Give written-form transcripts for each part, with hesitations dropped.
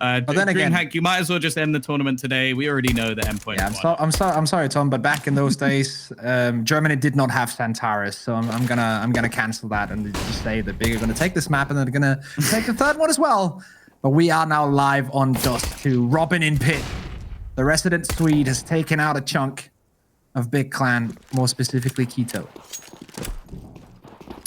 But then again, DreamHack, you might as well just end the tournament today. We already know the Endpoint. Yeah, I'm sorry, Tom, but back in those days, Germany did not have Santaris, so I'm gonna cancel that and just say that Big are gonna take this map and they're gonna take the third one as well. But we are now live on Dust 2. Robin in pit. The resident Swede has taken out a chunk of Big Clan, more specifically Quito.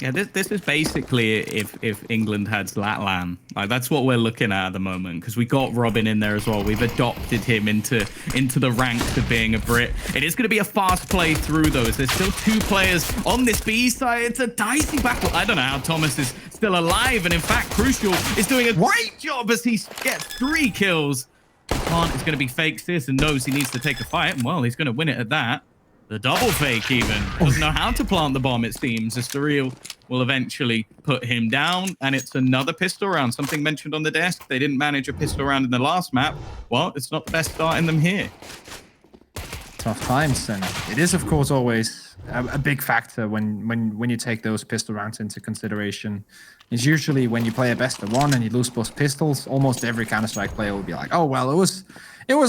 Yeah, this is basically if England had Zlatan. Like, that's what we're looking at the moment, because we got Robin in there as well. We've adopted him into the ranks of being a Brit. It is going to be a fast play through those. There's still 2 players on this B side. It's a dicey battle. I don't know how Thomas is still alive, and in fact, Crucial is doing a great job as he gets 3 kills. Kant is going to be fake sis and knows he needs to take a fight, and well, he's going to win it at that. The double fake even. Doesn't know how to plant the bomb, it seems. As Surreal will eventually put him down. And it's another pistol round. Something mentioned on the desk. They didn't manage a pistol round in the last map. Well, it's not the best starting them here. Tough times. And it is, of course, always a big factor when you take those pistol rounds into consideration. It's usually when you play a best of 1 and you lose both pistols, almost every Counter-Strike player will be like, oh, well, it was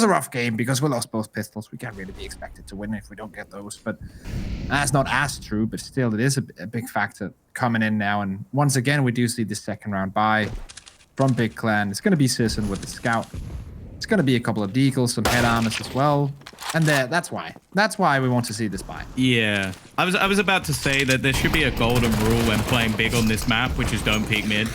a rough game because we lost both pistols. We can't really be expected to win if we don't get those. But that's not as true, but still it is a big factor coming in now. And once again, we do see the second round buy from Big Clan. It's going to be Sisson with the scout. It's going to be a couple of deagles, some head armors as well. And that's why we want to see this buy. Yeah, I was about to say that there should be a golden rule when playing big on this map, which is don't peek mid,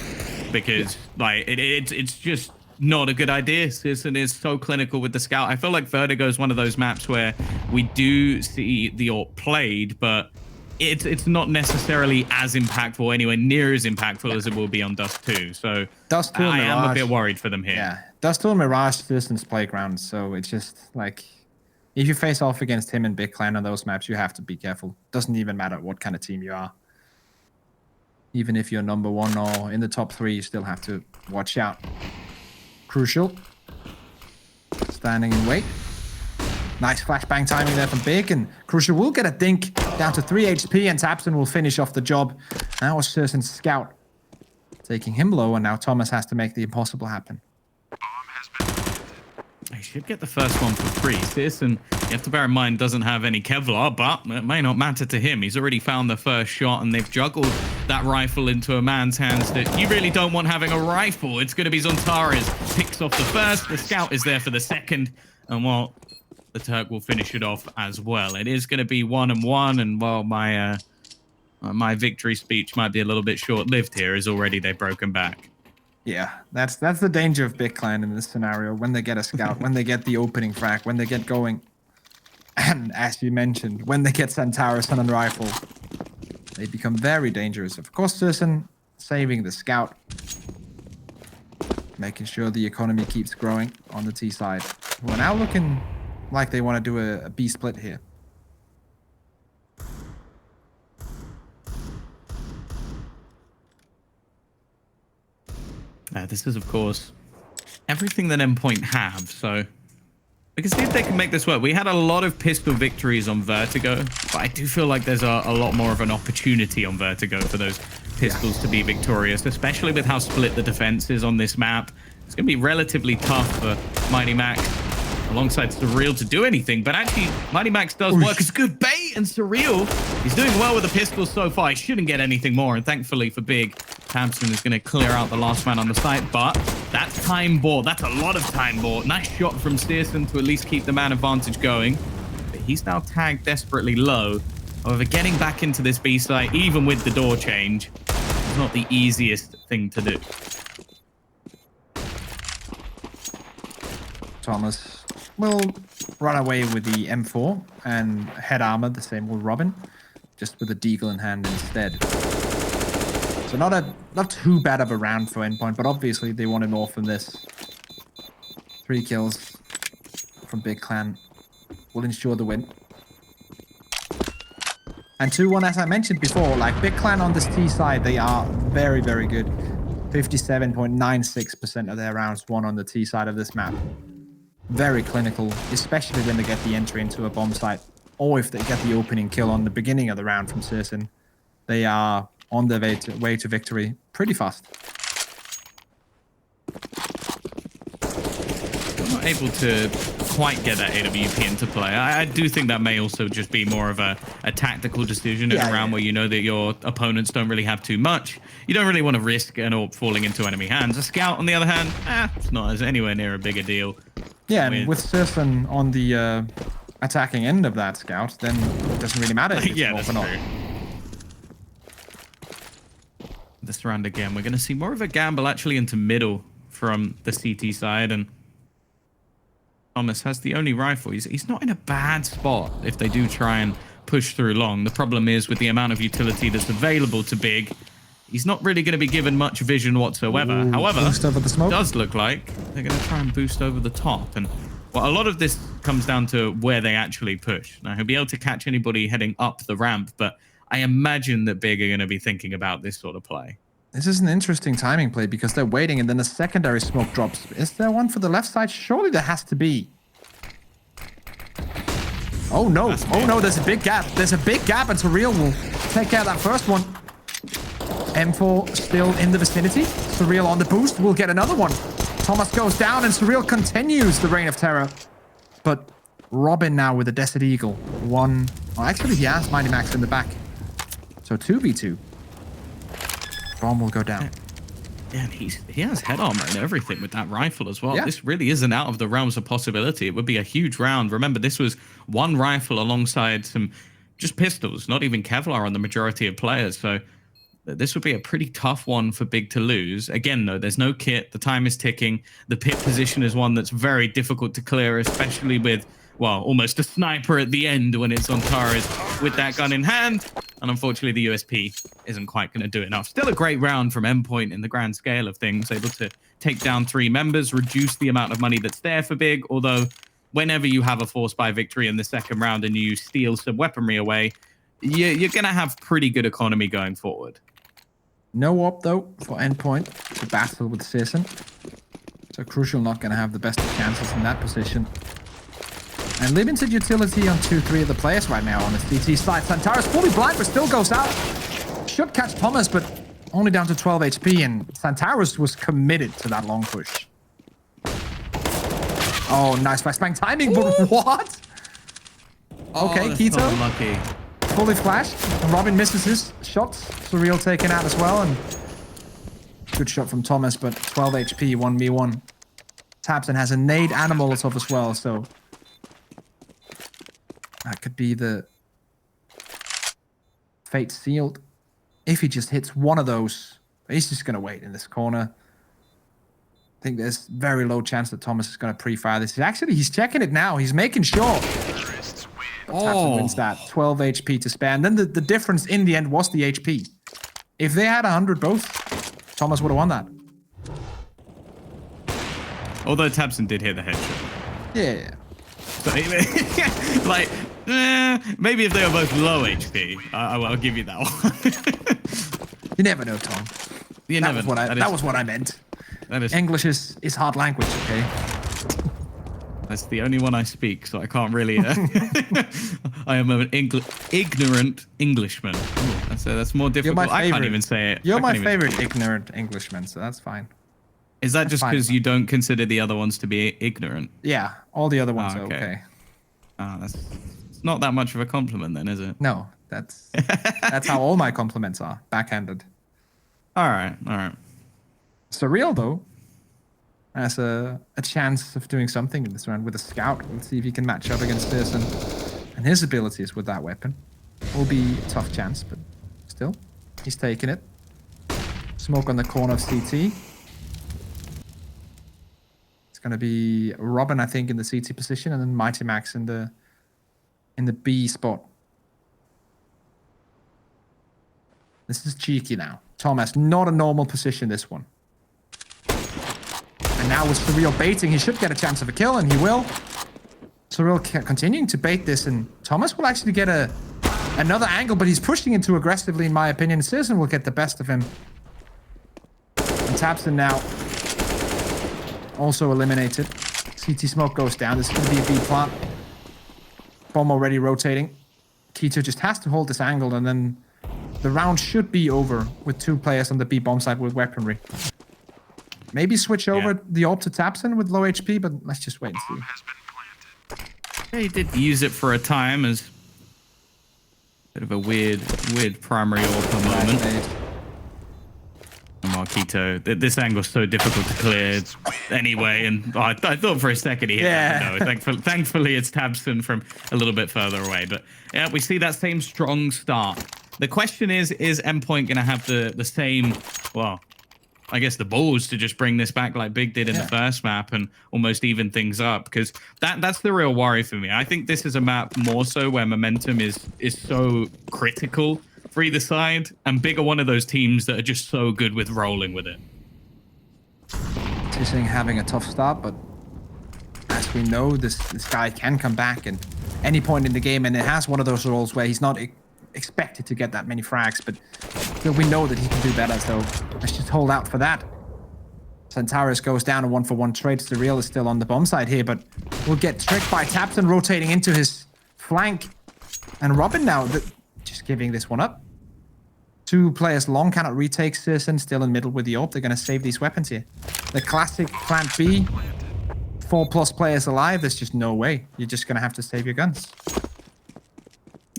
because like it's just not a good idea. Sisson is so clinical with the scout. I feel like Vertigo is one of those maps where we do see the AWP played, but it's not necessarily as impactful, anywhere near as impactful as it will be on Dust 2. So Dust 2 I am a bit worried for them here. Yeah, Dust 2 and Mirage Sisson's playground. So it's just like, if you face off against him and Big Clan on those maps, you have to be careful. Doesn't even matter what kind of team you are. Even if you're number 1 or in the top 3, you still have to watch out. Crucial. Standing in wait. Nice flashbang timing there from Big, and Crucial will get a dink down to 3 HP, and Tapson will finish off the job. Now it's Sisson's scout taking him low, and now Thomas has to make the impossible happen. He should get the first one for free. Sisson, you have to bear in mind, doesn't have any Kevlar, but it may not matter to him. He's already found the first shot, and they've juggled that rifle into a man's hands that you really don't want having a rifle. It's going to be Zontares. Picks off the first. The scout is there for the second. And, well, the Turk will finish it off as well. It is going to be 1-1, and, well, my victory speech might be a little bit short-lived here, as already they've broken back. Yeah, that's the danger of Big Clan in this scenario. When they get a scout, when they get the opening frag, when they get going, and as you mentioned, when they get Santaris on a rifle, they become very dangerous. Of course, Sisson saving the scout, making sure the economy keeps growing on the T side. We're now looking like they want to do a B split here. This is, of course, everything that Endpoint have, so we can see if they can make this work. We had a lot of pistol victories on Vertigo, but I do feel like there's a lot more of an opportunity on Vertigo for those pistols to be victorious, especially with how split the defense is on this map. It's going to be relatively tough for Mighty Max alongside Surreal to do anything, but actually Mighty Max does work as good bait, and Surreal, he's doing well with the pistols so far. He shouldn't get anything more, and thankfully for Big, Thompson is going to clear out the last man on the site, but that's time bought. That's a lot of time bought. Nice shot from Searson to at least keep the man advantage going, but he's now tagged desperately low. However, getting back into this B site, even with the door change, is not the easiest thing to do. Thomas will run away with the M4 and head armor, the same with Robin, just with a deagle in hand instead. So not too bad of a round for Endpoint, but obviously they wanted more from this. 3 kills from Big Clan will ensure the win. And 2-1, as I mentioned before, like Big Clan on this T side, they are very, very good. 57.96% of their rounds won on the T side of this map. Very clinical, especially when they get the entry into a bomb site, or if they get the opening kill on the beginning of the round from Sisson. They are on their way to victory pretty fast. not able to quite get that AWP into play. I do think that may also just be more of a tactical decision in a round where you know that your opponents don't really have too much. You don't really want to risk an AWP falling into enemy hands. A scout, on the other hand, it's not as anywhere near a bigger deal. Yeah, and with Sirson on the attacking end of that scout, then it doesn't really matter if it's yeah, off that's or not. true. This round again, we're going to see more of a gamble actually into middle from the CT side, and Thomas has the only rifle. He's not in a bad spot if they do try and push through long. The problem is with the amount of utility that's available to Big, he's not really going to be given much vision whatsoever. Ooh, however, boost over the smoke. it does look like they're going to try and boost over the top. And well, a lot of this comes down to where they actually push. Now, he'll be able to catch anybody heading up the ramp, but I imagine that Big are going to be thinking about this sort of play. This is an interesting timing play because they're waiting and then a secondary smoke drops. Is there one for the left side? Surely there has to be. Oh no, oh no, there's a big gap. There's a big gap and Surreal will take care of that first one. M4 still in the vicinity. Surreal on the boost will get another one. Thomas goes down and Surreal continues the reign of terror. But Robin now with the Desert Eagle. Well, actually he has Mighty Max in the back. So 2v2. Bomb will go down. Yeah, and he has head armor and everything with that rifle as well. Yeah. This really isn't out of the realms of possibility. It would be a huge round. Remember, this was one rifle alongside some just pistols, not even Kevlar on the majority of players. So this would be a pretty tough one for Big to lose. Again, though, there's no kit. The time is ticking. The pit position is one that's very difficult to clear, especially with, well, almost a sniper at the end when it's on Taras with that gun in hand. And unfortunately, the USP isn't quite going to do enough. Still a great round from Endpoint in the grand scale of things. Able to take down 3 members, reduce the amount of money that's there for Big. Although, whenever you have a force buy victory in the second round and you steal some weaponry away, you're going to have pretty good economy going forward. No op, though, for Endpoint to battle with Sisson. So Crucial not going to have the best of chances in that position. And limited utility on 2-3 of the players right now on the CT side. Santaro's fully blind, but still goes out. Should catch Thomas, but only down to 12 HP. And Santaros was committed to that long push. Oh, nice flashbang timing, but what? Okay, Keto. Unlucky. Fully flashed. And Robin misses his shots. Surreal taken out as well. And good shot from Thomas, but 12 HP, 1v1. Tabson has a nade and a Molotov as well, so that could be the fate sealed. If he just hits one of those, he's just going to wait in this corner. I think there's very low chance that Thomas is going to pre-fire this. He's checking it now. He's making sure. Tabson wins that. 12 HP to spare. And then the difference in the end was the HP. If they had 100 both, Thomas would have won that. Although Tabson did hit the headshot. Yeah. So, like, maybe if they were both low HP, I'll give you that one. You never know, Tom. That was what I meant. English is hard language, okay? That's the only one I speak, so I can't really. I am an ignorant Englishman. Ooh, that's more difficult. I can't even say it. You're my favorite ignorant Englishman, so that's fine. Is that just because you don't consider the other ones to be ignorant? Yeah, all the other ones are okay. It's not that much of a compliment then, is it? No, that's how all my compliments are, backhanded. All right. Surreal, though, has a chance of doing something in this round with a scout. Let's see if he can match up against Pearson. And his abilities with that weapon will be a tough chance, but still, he's taking it. Smoke on the corner of CT. Going to be Robin, I think, in the CT position, and then Mighty Max in the B spot. This is cheeky now. Thomas, not a normal position, this one. And now with Surreal baiting, he should get a chance of a kill, and he will. Surreal continuing to bait this, and Thomas will actually get another angle, but he's pushing it too aggressively, in my opinion. Citizen will get the best of him. And Tabson now also eliminated. CT smoke goes down. This is going to be a B plant. Bomb already rotating. Keto just has to hold this angle, and then the round should be over with 2 players on the B bomb side with weaponry. Maybe switch over the AWP to Tapson with low HP, but let's just wait and see. Yeah, he did use it for a time as bit of a weird primary AWP moment. Marquito, this angle's so difficult to clear anyway, and I thought for a second he hit that window. Thankfully, it's Tabson from a little bit further away. But yeah, we see that same strong start. The question is Endpoint going to have the same, well, I guess the balls to just bring this back like Big did in the first map and almost even things up? Because that's the real worry for me. I think this is a map more so where momentum is so critical for either side, and Big are one of those teams that are just so good with rolling with it. Sissing having a tough start, but as we know, this guy can come back at any point in the game, and it has one of those roles where he's not expected to get that many frags, but we know that he can do better, so let's just hold out for that. Centaurus goes down a 1-for-1 trade. Surreal is still on the bomb side here, but will get tricked by Tapson rotating into his flank. And Robin now just giving this one up. 2 players long, cannot retake Sisson, still in middle with the AWP. They're going to save these weapons here. The classic plant B, 4+ players alive, there's just no way. You're just going to have to save your guns.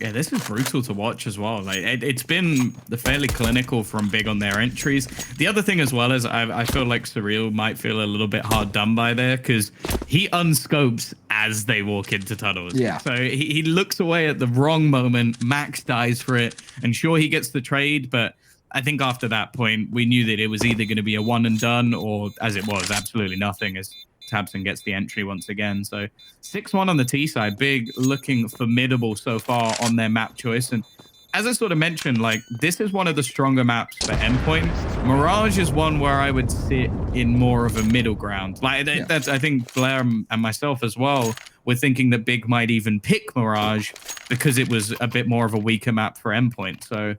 Yeah, this is brutal to watch as well. Like it's been fairly clinical from Big on their entries. The other thing as well is I feel like Surreal might feel a little bit hard done by there because he unscopes as they walk into tunnels. Yeah. So he looks away at the wrong moment. Max dies for it, and sure he gets the trade, but I think after that point we knew that it was either going to be a one and done or, as it was, absolutely nothing as Tabson gets the entry once again. So 6-1 on the T side. Big looking formidable so far on their map choice. And as I sort of mentioned, like, this is one of the stronger maps for Endpoint. Mirage is one where I would sit in more of a middle ground. Like that's, I think Blair and myself as well were thinking that Big might even pick Mirage because it was a bit more of a weaker map for Endpoint. So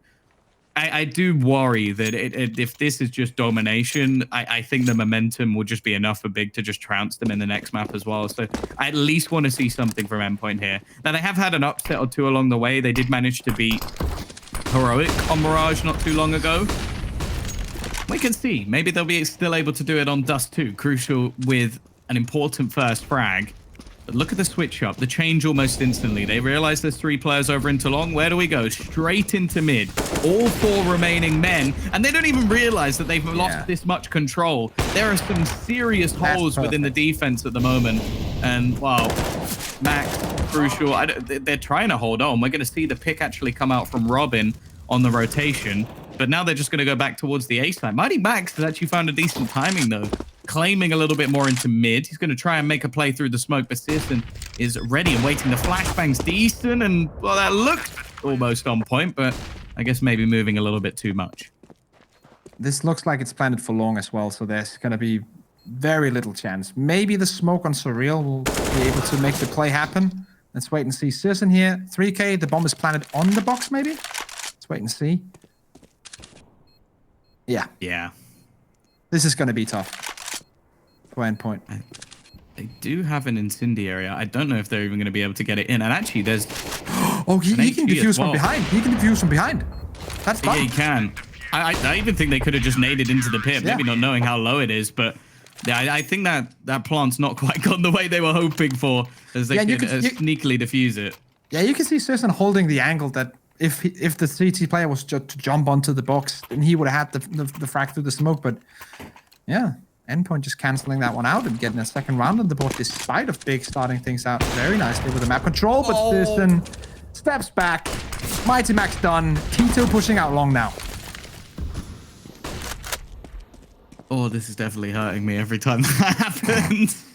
I do worry that if this is just domination, I think the momentum will just be enough for Big to just trounce them in the next map as well. So I at least want to see something from Endpoint here. Now, they have had an upset or two along the way. They did manage to beat Heroic on Mirage not too long ago. We can see. Maybe they'll be still able to do it on Dust 2. Crucial with an important first frag. But look at the switch up, the change almost instantly. They realize there's 3 players over into long. Where do we go? Straight into mid. All 4 remaining men. And they don't even realize that they've lost this much control. There are some serious holes within the defense at the moment. And, wow, Max, Crucial, they're trying to hold on. We're going to see the pick actually come out from Robin on the rotation. But now they're just going to go back towards the A side. Mighty Max has actually found a decent timing, though. Claiming a little bit more into mid. He's going to try and make a play through the smoke, but Sisson is ready and waiting. The flashbang's decent, and, well, that looked almost on point, but I guess maybe moving a little bit too much. This looks like it's planted for long as well, so there's going to be very little chance. Maybe the smoke on Surreal will be able to make the play happen. Let's wait and see. Sisson here, 3K. The bomb is planted on the box, maybe? Let's wait and see. Yeah. Yeah. This is going to be tough. Endpoint. They do have an incendiary. I don't know if they're even going to be able to get it in. And actually, there's he can defuse from behind. He can defuse from behind. That's fine. Yeah, he can. I even think they could have just naded into the pit, maybe not knowing how low it is. But yeah, I think that plant's not quite gone the way they were hoping for, as they could sneakily defuse it. Yeah, you can see Sisson holding the angle that if the CT player was just to jump onto the box, then he would have had the frag through the smoke. But yeah. Endpoint just cancelling that one out and getting a second round on the board despite of Big starting things out very nicely with the map control. But Sisson steps back. Mighty Max done. Tito pushing out long now. Oh, this is definitely hurting me every time that happens.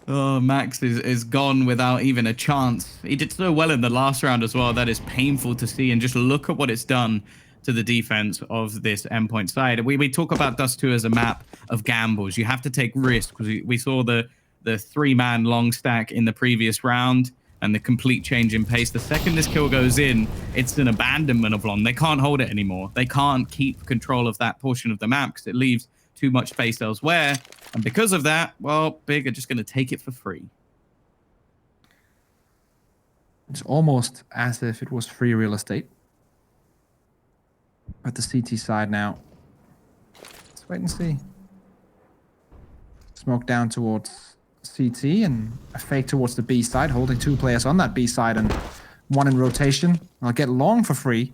Oh, Max is gone without even a chance. He did so well in the last round as well. That is painful to see. And just look at what it's done to the defense of this Endpoint side. We talk about Dust 2 as a map of gambles. You have to take risks. We saw the 3-man long stack in the previous round and the complete change in pace. The second this kill goes in, it's an abandonment of long. They can't hold it anymore. They can't keep control of that portion of the map because it leaves too much space elsewhere. And because of that, well, Big are just going to take it for free. It's almost as if it was free real estate. At the CT side now. Let's wait and see. Smoke down towards CT and a fake towards the B side, holding 2 players on that B side and 1 in rotation. I'll get long for free.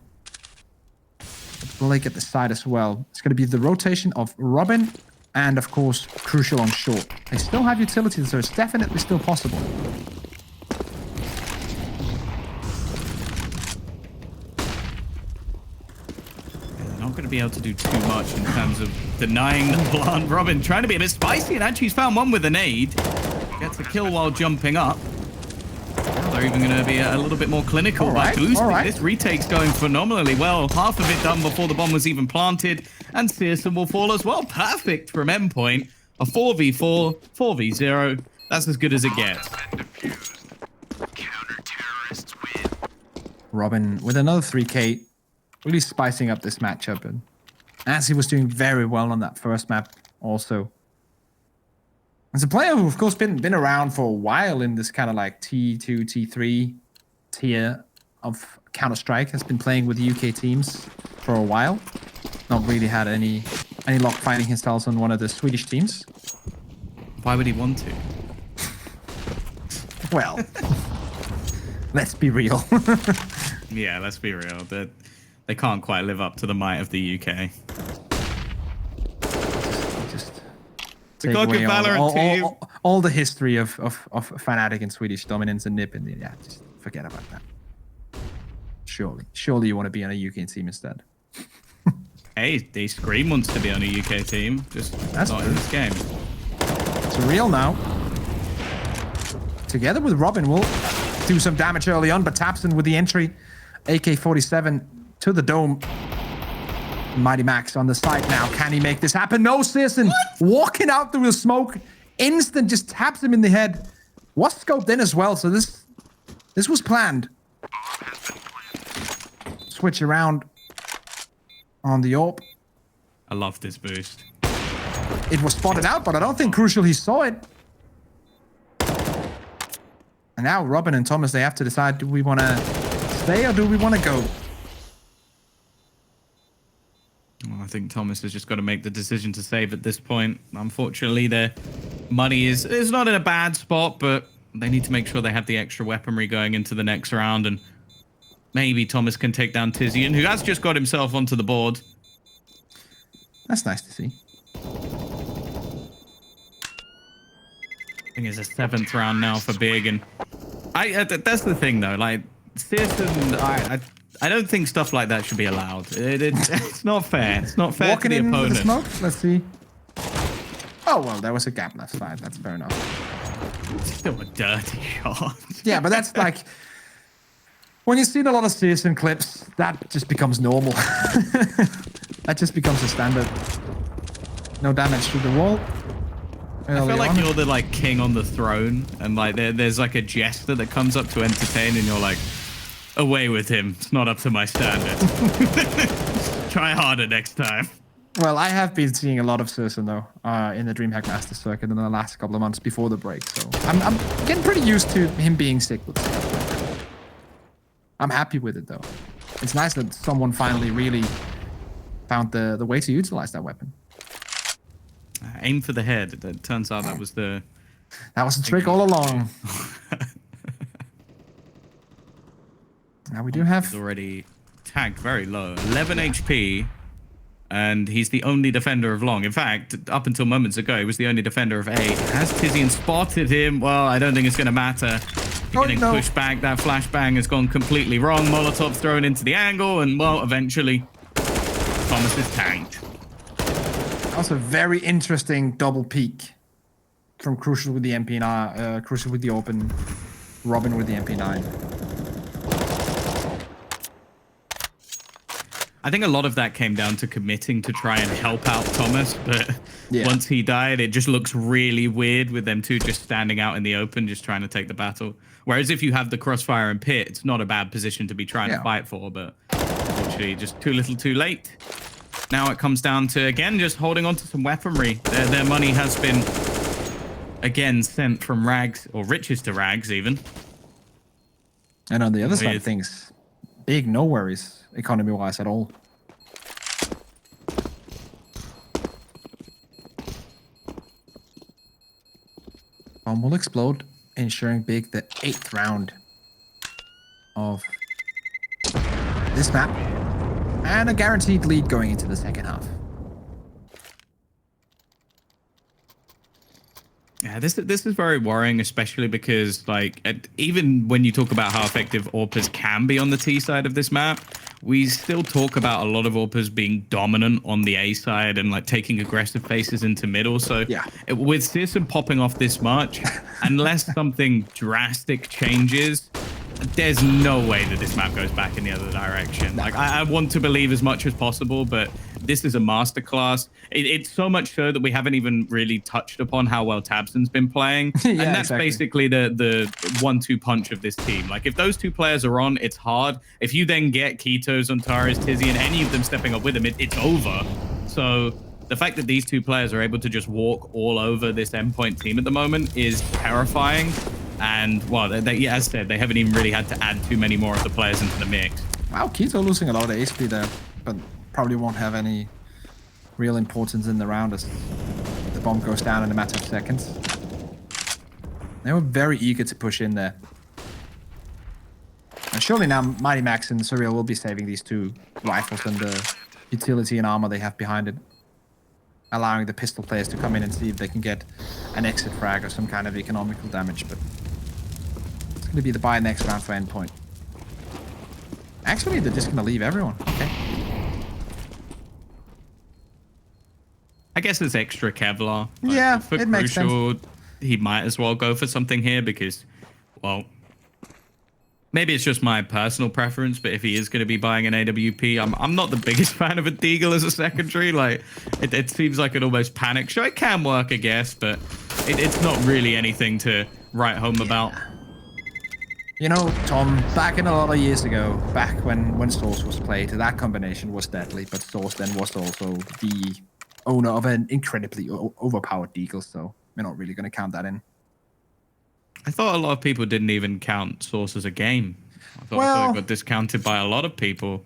Blake at the side as well. It's going to be the rotation of Robin and, of course, Crucial on short. They still have utility, so it's definitely still possible. Not going to be able to do too much in terms of denying the plant. Robin trying to be a bit spicy, and actually he's found one with a nade. Gets a kill while jumping up. Now they're even going to be a little bit more clinical by boosting. This retake's going phenomenally well. Half of it done before the bomb was even planted, and Searson will fall as well. Perfect from Endpoint. A 4v4, 4v0. That's as good as it gets. Robin with another 3K. Really spicing up this matchup, and as he was doing very well on that first map also. As a player who, of course, been around for a while in this kind of like T2, T3 tier of Counter-Strike, has been playing with UK teams for a while. Not really had any luck finding himself on one of the Swedish teams. Why would he want to? Well, let's be real. Yeah, let's be real. They can't quite live up to the might of the UK. Just the God of Valorant team. All the history of Fnatic and Swedish dominance and nip, and yeah, just forget about that. Surely you want to be on a UK team instead. Hey, the Scream wants to be on a UK team, just not in this game. It's real now. Together with Robin, will do some damage early on, but Tapson with the entry, AK-47 to the dome. Mighty Max on the side now. Can he make this happen? No, Searson walking out through the smoke. Instant just taps him in the head. Was scoped in as well, so this was planned. Switch around on the AWP. I love this boost. It was spotted out, but I don't think Crucial he saw it. And now Robin and Thomas, they have to decide, do we want to stay or do we want to go? Well, I think Thomas has just got to make the decision to save at this point. Unfortunately, their money is not in a bad spot, but they need to make sure they have the extra weaponry going into the next round, and maybe Thomas can take down Tizian, who has just got himself onto the board. That's nice to see. I think it's a 7th round now for Big, and that's the thing though. Like Searson, I don't think stuff like that should be allowed. It's not fair. It's not fair Walking to the in opponent. the smoke. Let's see. Oh well, there was a gap left side. That's fair enough. Still a dirty shot. Yeah, but that's like when you've seen a lot of Searson clips, that just becomes normal. That just becomes a standard. No damage to the wall. I feel like you're the like king on the throne, and like there's like a jester that comes up to entertain, and you're like, away with him. It's not up to my standard. Try harder next time. Well, I have been seeing a lot of Searson though in the DreamHack Master Circuit in the last couple of months before the break, so I'm getting pretty used to him being sick with stuff. I'm happy with it though. It's nice that someone finally really found the way to utilize that weapon. Aim for the head. It turns out that was the trick all along. Now we do have... He's already tagged very low. 11 HP. And he's the only defender of long. In fact, up until moments ago, he was the only defender of A. Has Tizian spotted him? Well, I don't think it's going to matter. Getting pushed back. That flashbang has gone completely wrong. Molotov thrown into the angle. And, well, eventually, Thomas is tagged. That was a very interesting double peek from Crucial with the MP9, Crucial with the open, Robin with the MP9. I think a lot of that came down to committing to try and help out Thomas, but once he died, it just looks really weird with them two just standing out in the open, just trying to take the battle. Whereas if you have the crossfire and pit, it's not a bad position to be trying to fight for, but unfortunately just too little too late. Now it comes down to, again, just holding on to some weaponry. Their money has been, again, sent from rags, or riches to rags, even. And on the other side of things, Big no worries, economy-wise at all. Bomb will explode, ensuring Big the 8th round of this map. And a guaranteed lead going into the second half. Yeah, this is very worrying, especially because like even when you talk about how effective AWPers can be on the T side of this map, we still talk about a lot of AWPers being dominant on the A side and like taking aggressive faces into middle. So yeah, with Searson popping off this much, unless something drastic changes, there's no way that this map goes back in the other direction. Like I want to believe as much as possible, but this is a masterclass. It's so much so that we haven't even really touched upon how well Tabson's been playing. Yeah, and that's exactly. basically the 1-2 punch of this team. Like if those two players are on, it's hard. If you then get Ketos, Antares, Tizzy, and any of them stepping up with him, it's over. So the fact that these two players are able to just walk all over this Endpoint team at the moment is terrifying. And, well, as I said, they haven't even really had to add too many more of the players into the mix. Wow, Keto losing a lot of HP there, but probably won't have any real importance in the round as the bomb goes down in a matter of seconds. They were very eager to push in there. And surely now Mighty Max and Surreal will be saving these two rifles and the utility and armor they have behind it, allowing the pistol players to come in and see if they can get an exit frag or some kind of economical damage, but it's going to be the buy next round for Endpoint. Actually, they're just going to leave everyone. Okay. I guess it's extra Kevlar. Yeah, for it makes Crucial, he might as well go for something here because, well, maybe it's just my personal preference, but if he is going to be buying an AWP, I'm not the biggest fan of a Deagle as a secondary. Like, it seems like an almost panic. Sure, it can work, I guess, but it's not really anything to write home about. You know, Tom, back in a lot of years ago, back when Source was played, that combination was deadly, but Source then was also the owner of an incredibly overpowered Deagle, so we're not really going to count that in. I thought a lot of people didn't even count Source as a game. I thought it got discounted by a lot of people.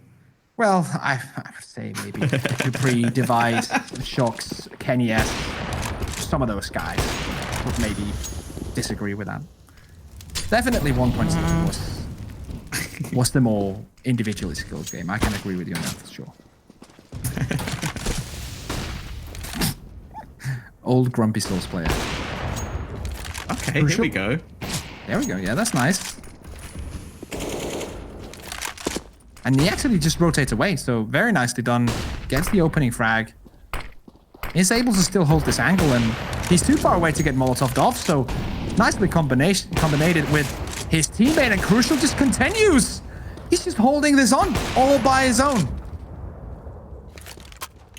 Well, I would say maybe Dupree, Device, Shocks, Kenny S, some of those guys would maybe disagree with that. Definitely 1.6 was the more individually skilled game. I can agree with you on that for sure. Old grumpy Souls player. Okay, here we go. There we go. Yeah, that's nice. And he actually just rotates away, so very nicely done. Gets the opening frag. Is able to still hold this angle, and he's too far away to get Molotoved off, so nicely combinated with his teammate, and Crucial just continues. He's just holding this on all by his own.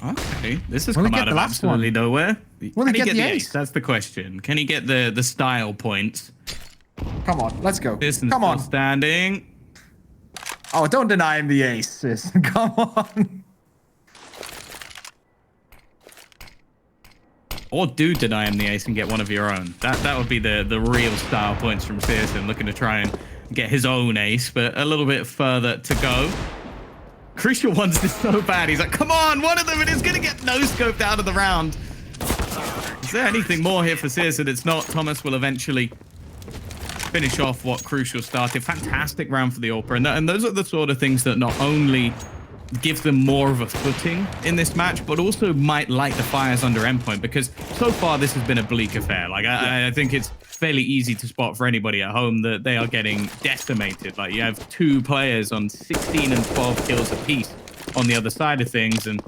Okay, this has come out of absolutely nowhere. Can he get the ace? That's the question. Can he get the style points? Come on, let's go. Come on. Standing. Oh, don't deny him the ace, sis. Come on. Or do deny him the ace and get one of your own. That would be the real style points from Searson, looking to try and get his own ace, but a little bit further to go. Crucial wants this so bad. He's like, come on, one of them, and he's going to get no-scoped out of the round. Is there anything more here for Searson? It's not. Thomas will eventually finish off what Crucial started. Fantastic round for the AWPer. And those are the sort of things that not only give them more of a footing in this match, but also might light the fires under Endpoint, because so far this has been a bleak affair. Like, I think it's fairly easy to spot for anybody at home that they are getting decimated. Like, you have two players on 16 and 12 kills apiece on the other side of things, and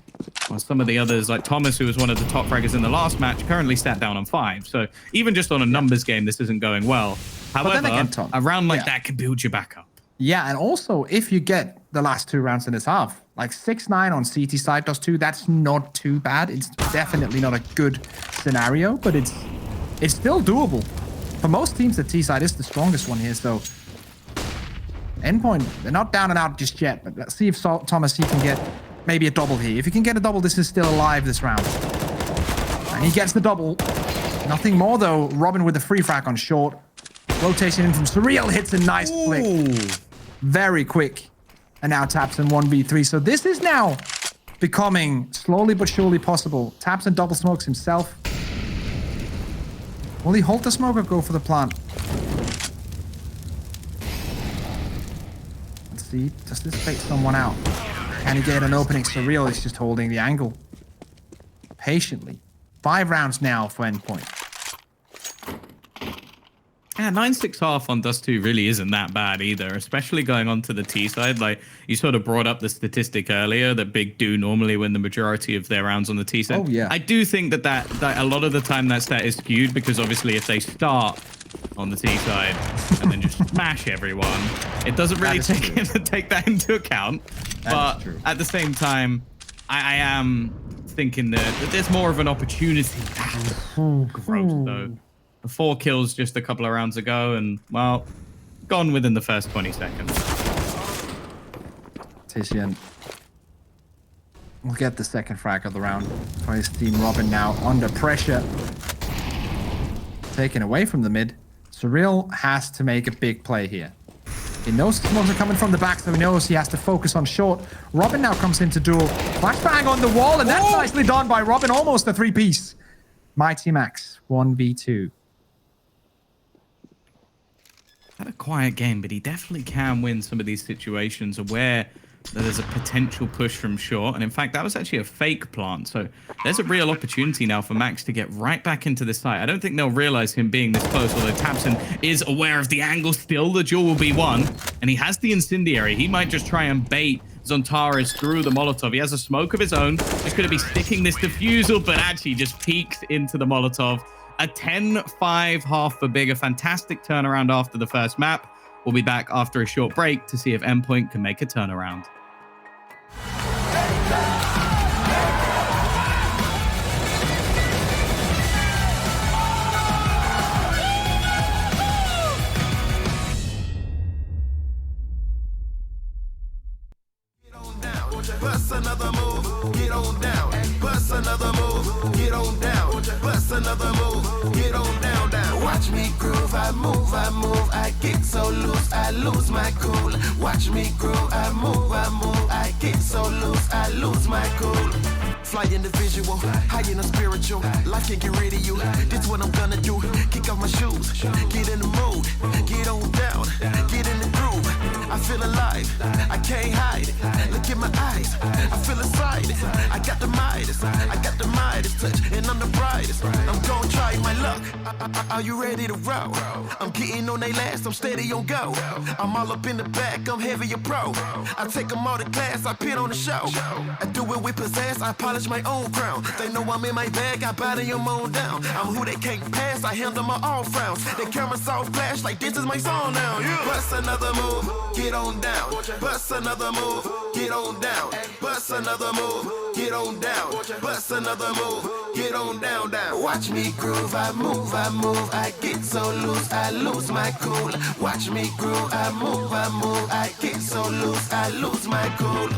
well, some of the others, like Thomas, who was one of the top fraggers in the last match, currently sat down on 5. So even just on a numbers game, this isn't going well. However, again, Tom, a round like that can build you back up. Yeah, and also, if you get the last 2 rounds in this half, like 6-9 on CT side does 2, that's not too bad. It's definitely not a good scenario, but it's still doable. For most teams, the T side is the strongest one here, so Endpoint, they're not down and out just yet, but let's see if Thomas, he can get maybe a double here. If he can get a double, this is still alive this round. And he gets the double. Nothing more, though. Robin with the free frag on short. Rotation in from Surreal, hits a nice flick. Very quick. And now Tabson 1v3. So this is now becoming slowly but surely possible. Tabson double smokes himself. Will he hold the smoke or go for the plant? Let's see. Does this bait someone out? Can he get an opening? Surreal is just holding the angle. Patiently. 5 rounds now for Endpoint. Yeah, 9.6 on Dust 2 really isn't that bad either, especially going on to the T side. Like, you sort of brought up the statistic earlier that Big do normally win the majority of their rounds on the T side. Oh, yeah. I do think that a lot of the time that stat is skewed because obviously if they start on the T side and then just smash everyone, it doesn't really take that into account. But at the same time, I am thinking that there's more of an opportunity. Gross, though. 4 kills just a couple of rounds ago, and, well, gone within the first 20 seconds. Titian will get the second frag of the round for his team. Robin now under pressure. Taken away from the mid. Surreal has to make a big play here. He knows the smokes are coming from the back, so he knows he has to focus on short. Robin now comes into duel. Flashbang on the wall, and that's nicely done by Robin. Almost a 3-piece. Mighty Max, 1v2. Had a quiet game, but he definitely can win some of these situations where there's a potential push from short. And in fact, that was actually a fake plant. So there's a real opportunity now for Max to get right back into this site. I don't think they'll realize him being this close, although Tapson is aware of the angle still. The duel will be won, and he has the incendiary. He might just try and bait Zontares through the Molotov. He has a smoke of his own. He's going to be sticking this defusal, but actually just peeks into the Molotov. A 10-5 half for Big, a fantastic turnaround after the first map. We'll be back after a short break to see if Endpoint can make a turnaround. Bust another move, get on down. Bust another move, get on down. Bust another move, get on down, down. Watch me groove, I move, I get so loose, I lose my cool. Watch me groove, I move, I get so loose, I lose my cool. Fly individual, high in the spiritual. Life can get rid of you. This what I'm gonna do. Kick off my shoes, get in the mood, get on down, get in the groove. I feel alive, I can't hide it. Look in my eyes, I feel excited. I got the Midas touch, and I'm the brightest. I'm gonna try my luck. Are you ready to roll? I'm getting on they last, I'm steady on go. I'm all up in the back, I'm heavy a pro. I take them all to class, I pit on the show. I do it with pizzazz, I polish my own crown. They know I'm in my bag, I body them on down. I'm who they can't pass, I handle my all frowns. They cameras soft flash like this is my song now. Bust another move, get on down. Bust another move, get on down. Bust another move, get on down. Bust another move, get on down, down. Watch me groove, I move, I get so loose, I lose my cool. Watch me groove, I move, I get so loose, I lose my cool.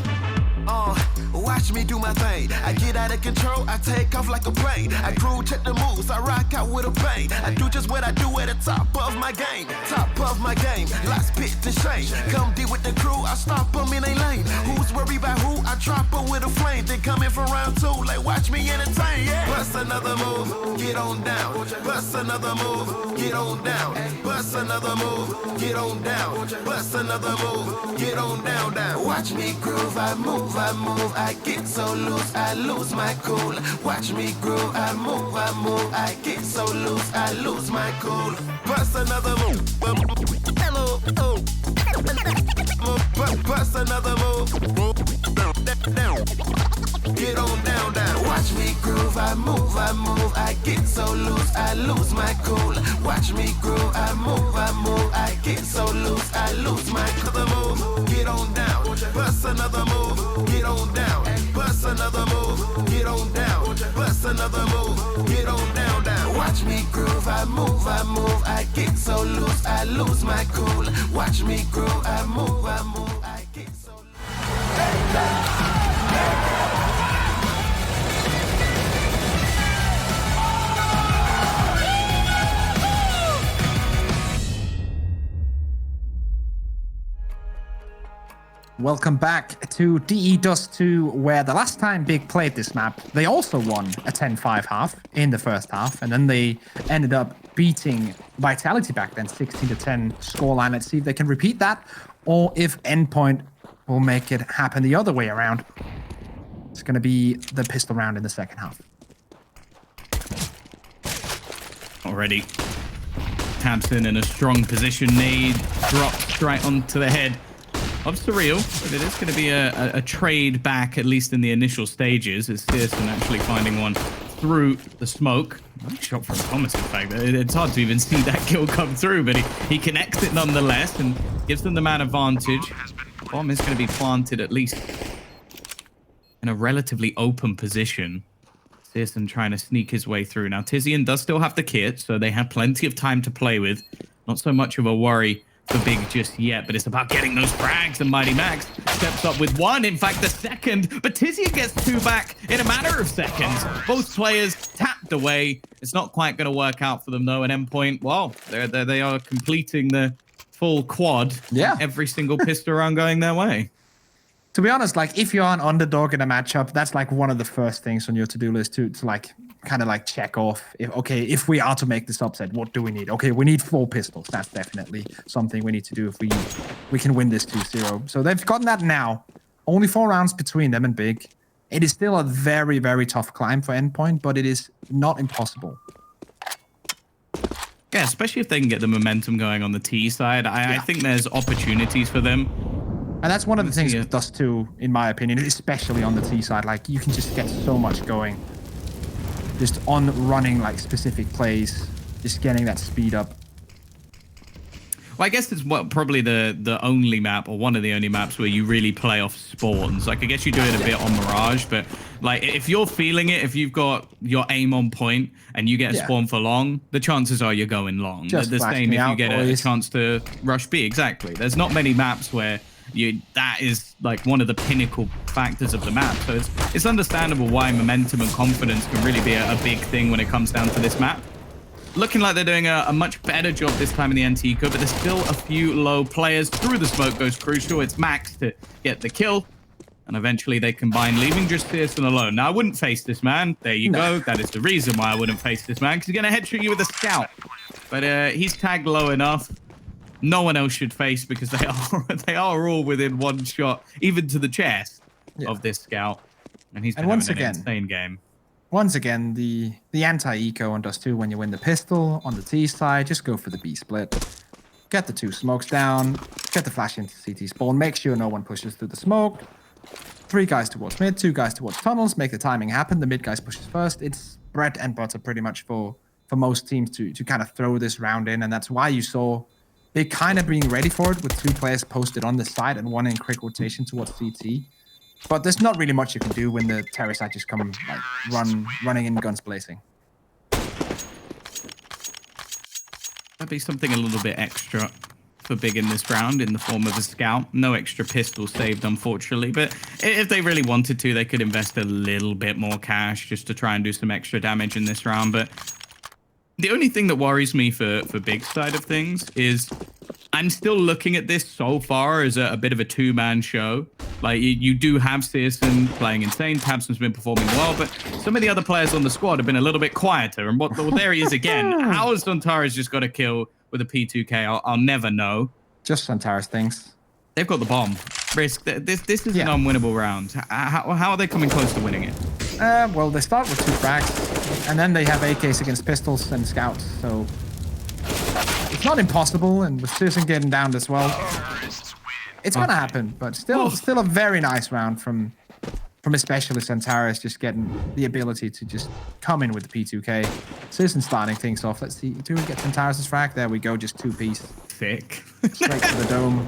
Watch me do my thing. I get out of control, I take off like a plane. I groove, check the moves, I rock out with a bang. I do just what I do at the top of my game. Top of my game, lots pit to shame. Come deal with the crew, I stop them in a lane. Who's worried about who? I drop them with a flame. They coming for round 2, like watch me entertain, yeah. Bust another move, get on down. Bust another move, get on down. Bust another move, get on down. Bust another move, get on down, down. Watch me groove, I move, I get so loose, I lose my cool. Watch me groove, I move, I get so loose, I lose my cool. Bust another move, hello, bust another move, down. Get on down, down. Watch me groove, I move, I get so loose, I lose my cool. Watch me groove, I move, I get so loose, I lose my other move. Get on down, bust another move, get on down. Bust another move, get on down. Bust another move, get on down, down. Watch me groove, I move, I get so loose, I lose my cool. Watch me groove, I move, I get so loose. Welcome back to DE Dust 2, where the last time Big played this map, they also won a 10-5 half in the first half, and then they ended up beating Vitality back then, 16-10 scoreline. Let's see if they can repeat that, or if Endpoint will make it happen the other way around. It's going to be the pistol round in the second half. Already, Tabson in a strong position. Nade dropped right onto the head of Surreal, but it is going to be a trade back, at least in the initial stages. It's Searson actually finding one through the smoke. Nice shot from Thomas, in fact. It's hard to even see that kill come through, but he connects it nonetheless and gives them the man advantage. Bomb is going to be planted at least in a relatively open position. Searson trying to sneak his way through. Now, Tizian does still have the kit, so they have plenty of time to play with. Not so much of a worry for Big just yet, but it's about getting those frags, and Mighty Max steps up with one, in fact the second, but Tizian gets two back in a matter of seconds. Both players tapped away. It's not quite going to work out for them though, and Endpoint, well, they are completing the full quad. Yeah. Every single pistol round going their way. To be honest, like, if you're an underdog in a matchup, that's like one of the first things on your to-do list to like kind of like check off. If we are to make this upset, what do we need? Okay, we need 4 pistols. That's definitely something we need to do if we can win this 2-0. So they've gotten that now. Only 4 rounds between them and Big. It is still a very, very tough climb for Endpoint, but it is not impossible. Yeah, especially if they can get the momentum going on the T side. I think there's opportunities for them. And that's one of the things with Dust 2, in my opinion, especially on the T side. Like, you can just get so much going. Just on running, like, specific plays. Just getting that speed up. Well, I guess it's probably the only map, or one of the only maps, where you really play off spawns. Like, I guess you do it a bit on Mirage, but, like, if you're feeling it, if you've got your aim on point, and you get spawned for long, the chances are you're going long. Just the same if out, you get a chance to rush B. Exactly. There's not many maps where that is like one of the pinnacle factors of the map. So it's understandable why momentum and confidence can really be a big thing when it comes down to this map. Looking like they're doing a much better job this time in the anti-eco, but there's still a few low players. Through the smoke goes Crucial. It's Max to get the kill, and eventually they combine, leaving just Pearson alone. Now, I wouldn't face this man. There you go. That is the reason why I wouldn't face this man, because he's going to headshot you with a scout. But he's tagged low enough. No one else should face, because they are all within one shot, even to the chest of this scout. And he's been having an insane game. Once again, the anti-eco on Dust 2, when you win the pistol on the T side, just go for the B split. Get the 2 smokes down, get the flash into CT spawn, make sure no one pushes through the smoke. 3 guys towards mid, 2 guys towards tunnels, make the timing happen. The mid guys pushes first. It's bread and butter pretty much for most teams to kind of throw this round in, and that's why you saw they kind of being ready for it with 2 players posted on the side and 1 in quick rotation towards CT. But there's not really much you can do when the terror side just come like running in guns blazing. That'd be something a little bit extra for Big in this round in the form of a scout. No extra pistol saved, unfortunately. But if they really wanted to, they could invest a little bit more cash just to try and do some extra damage in this round. But the only thing that worries me for Big's side of things is I'm still looking at this so far as a bit of a 2-man show. Like, you do have Searson playing insane. Tabson's been performing well, but some of the other players on the squad have been a little bit quieter. And there he is again. How has Sontaras just got a kill with a P2K? I'll never know. Just Sontaras things. They've got the bomb. Risk. This is an unwinnable round. How are they coming close to winning it? Well, they start with 2 frags, and then they have AKs against pistols and scouts, so it's not impossible, and with Searson getting down as well, it's gonna happen, but still a very nice round from especially Sontaras, just getting the ability to just come in with the P2K. Searson starting things off. Let's see, do we get Sontaras' frag? There we go, just 2-piece. Thick. Straight to the dome.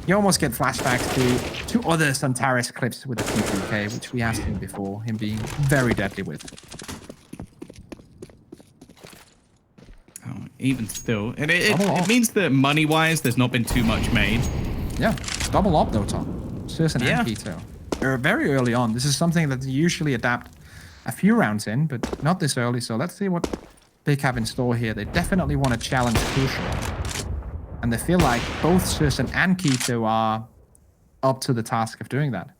You almost get flashbacks to 2 other Sontaras clips with the P2K, which we have seen before, him being very deadly with. Oh, even still. It means that money-wise, there's not been too much made. Yeah, double up though, Tom. Searson and Keto. They're very early on. This is something that they usually adapt a few rounds in, but not this early. So let's see what Big have in store here. They definitely want to challenge Crucial. And they feel like both Searson and Keto are up to the task of doing that.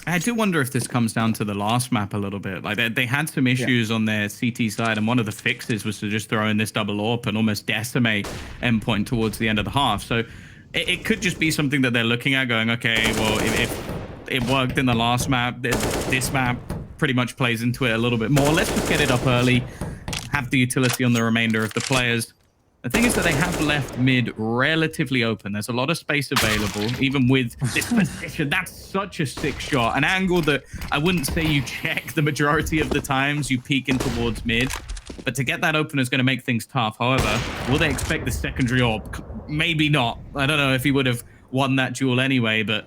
I do wonder if this comes down to the last map a little bit. Like they had some issues on their CT side, and one of the fixes was to just throw in this double AWP and almost decimate Endpoint towards the end of the half. So it could just be something that they're looking at, going, okay, well, if it worked in the last map, this map pretty much plays into it a little bit more. Let's just get it up early, have the utility on the remainder of the players. The thing is that they have left mid relatively open. There's a lot of space available, even with this position. That's such a sick shot. An angle that I wouldn't say you check the majority of the times you peek in towards mid. But to get that open is going to make things tough. However, will they expect the secondary AWP? Maybe not. I don't know if he would have won that duel anyway, but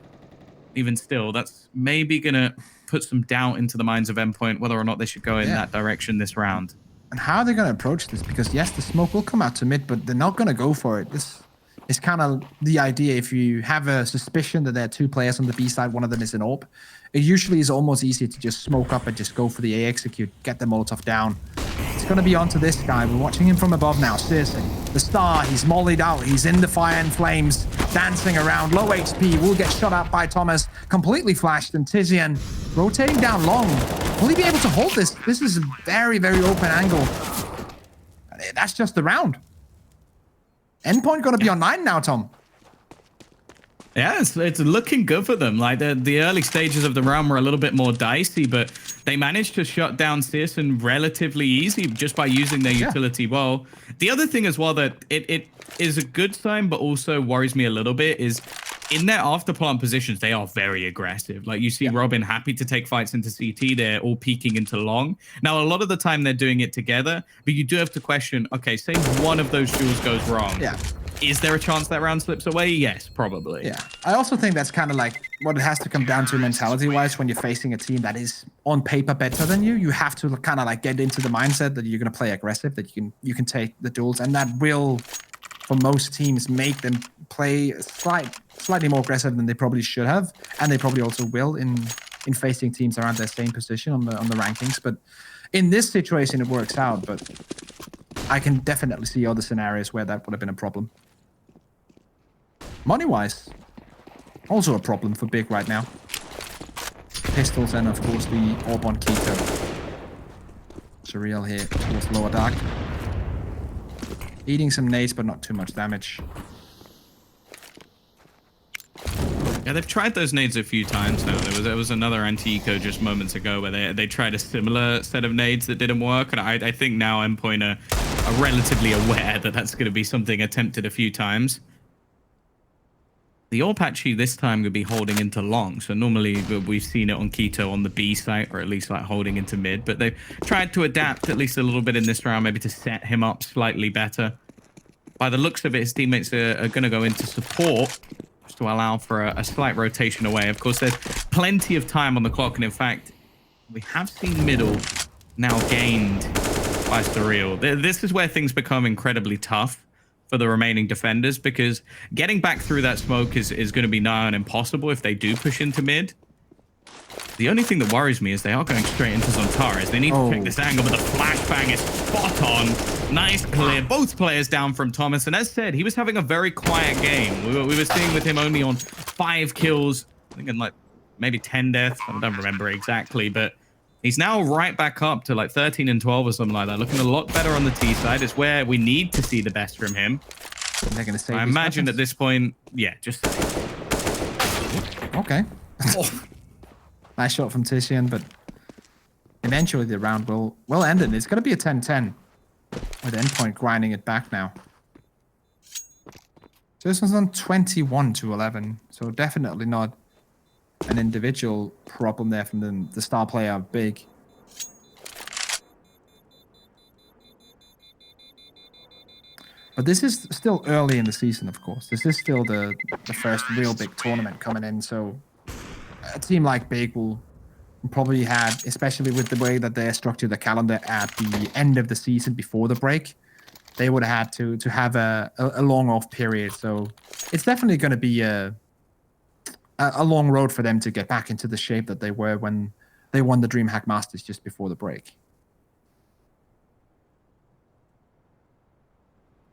even still, that's maybe going to put some doubt into the minds of Endpoint whether or not they should go in that direction this round. And how are they going to approach this? Because yes, the smoke will come out to mid, but they're not going to go for it. This is kind of the idea. If you have a suspicion that there are two players on the B side, one of them is an AWP, it usually is almost easier to just smoke up and just go for the A execute, get the Molotov down. It's going to be onto this guy. We're watching him from above now. Seriously. The star, he's mollied out. He's in the fire and flames, dancing around. Low HP, will get shot out by Thomas. Completely flashed, and Tizian rotating down long. Will he be able to hold this? This is a very, very open angle. That's just the round. Endpoint going to be on 9 now, Tom. Yeah, it's looking good for them. Like the early stages of the round were a little bit more dicey, but they managed to shut down Searson relatively easy just by using their utility well. The other thing as well that it is a good sign, but also worries me a little bit is in their after-plant positions, they are very aggressive. Like you see Robin happy to take fights into CT. They're all peeking into long. Now, a lot of the time they're doing it together, but you do have to question, okay, say one of those duels goes wrong. Yeah. Is there a chance that round slips away? Yes, probably. Yeah. I also think that's kind of like what it has to come down to mentality-wise when you're facing a team that is on paper better than you. You have to kind of like get into the mindset that you're going to play aggressive, that you can take the duels, and that will, for most teams, make them play slightly more aggressive than they probably should have, and they probably also will in facing teams around their same position on the rankings. But in this situation, it works out. But I can definitely see other scenarios where that would have been a problem. Money-wise, also a problem for Big right now. Pistols and, of course, the AWP on Keto. Surreal here towards lower dark. Eating some nades, but not too much damage. Yeah, they've tried those nades a few times now. There was another anti-eco just moments ago where they tried a similar set of nades that didn't work. And I think now Endpoint are relatively aware that that's going to be something attempted a few times. The AWP actually this time would be holding into long. So normally we've seen it on Keto on the B site, or at least like holding into mid. But they've tried to adapt at least a little bit in this round, maybe to set him up slightly better. By the looks of it, his teammates are going to go into support just to allow for a slight rotation away. Of course, there's plenty of time on the clock. And in fact, we have seen middle now gained by Surreal. This is where things become incredibly tough for the remaining defenders, because getting back through that smoke is going to be nigh on impossible if they do push into mid. The only thing that worries me is they are going straight into Zontares. They need to check this angle, but the flashbang is spot on. Nice clear. Both players down from Thomas. And as said, he was having a very quiet game. We were seeing with him only on 5 kills. I think in like maybe 10 deaths. I don't remember exactly, but he's now right back up to like 13 and 12 or something like that. Looking a lot better on the T side. It's where we need to see the best from him. They're going to save I imagine at this point, yeah, just... Okay. Nice shot from Tizian, but eventually the round will end it. It's going to be a 10-10 with Endpoint grinding it back now. So this one's on 21-11, so definitely not an individual problem there from the star player Big. But this is still early in the season, of course. This is still the first real big tournament coming in, so a team like Big will probably have, especially with the way that they structure the calendar at the end of the season before the break, they would have had to have a long off period. So it's definitely going to be a long road for them to get back into the shape that they were when they won the DreamHack Masters just before the break.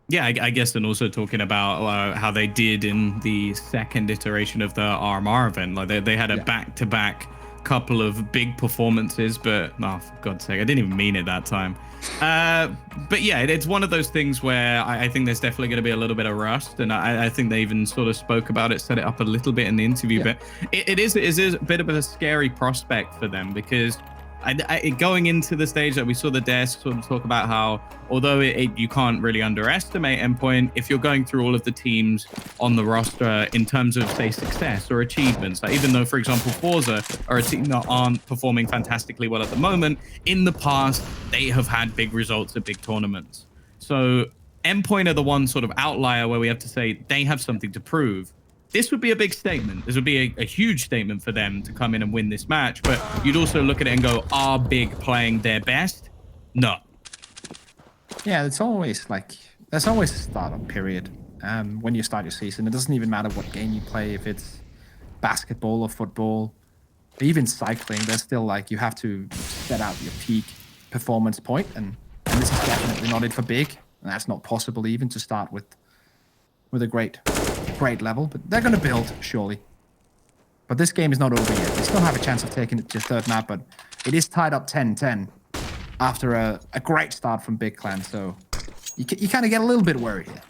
Yeah, I guess, and also talking about how they did in the second iteration of the RMR event. Like they had a back-to-back couple of big performances, but oh, for God's sake, I didn't even mean it that time. But yeah, it's one of those things where I think there's definitely going to be a little bit of rust, and I think they even sort of spoke about it, set it up a little bit in the interview. But it is a bit of a scary prospect for them because going into the stage that we saw the desk sort of talk about how, although you can't really underestimate Endpoint, if you're going through all of the teams on the roster in terms of, say, success or achievements, like even though, for example, Forza are a team that aren't performing fantastically well at the moment, in the past, they have had big results at big tournaments. So Endpoint are the one sort of outlier where we have to say they have something to prove. This would be a big statement. This would be a huge statement for them to come in and win this match. But you'd also look at it and go, are Big playing their best? No. Yeah, it's always like, there's always a startup period when you start your season. It doesn't even matter what game you play, if it's basketball or football, even cycling. There's still like, you have to set out your peak performance point, and this is definitely not it for Big. And that's not possible even to start with a great level, but they're going to build, surely. But this game is not over yet. They still have a chance of taking it to third map, but it is tied up 10-10 after a great start from Big Clan, so you kind of get a little bit worried here.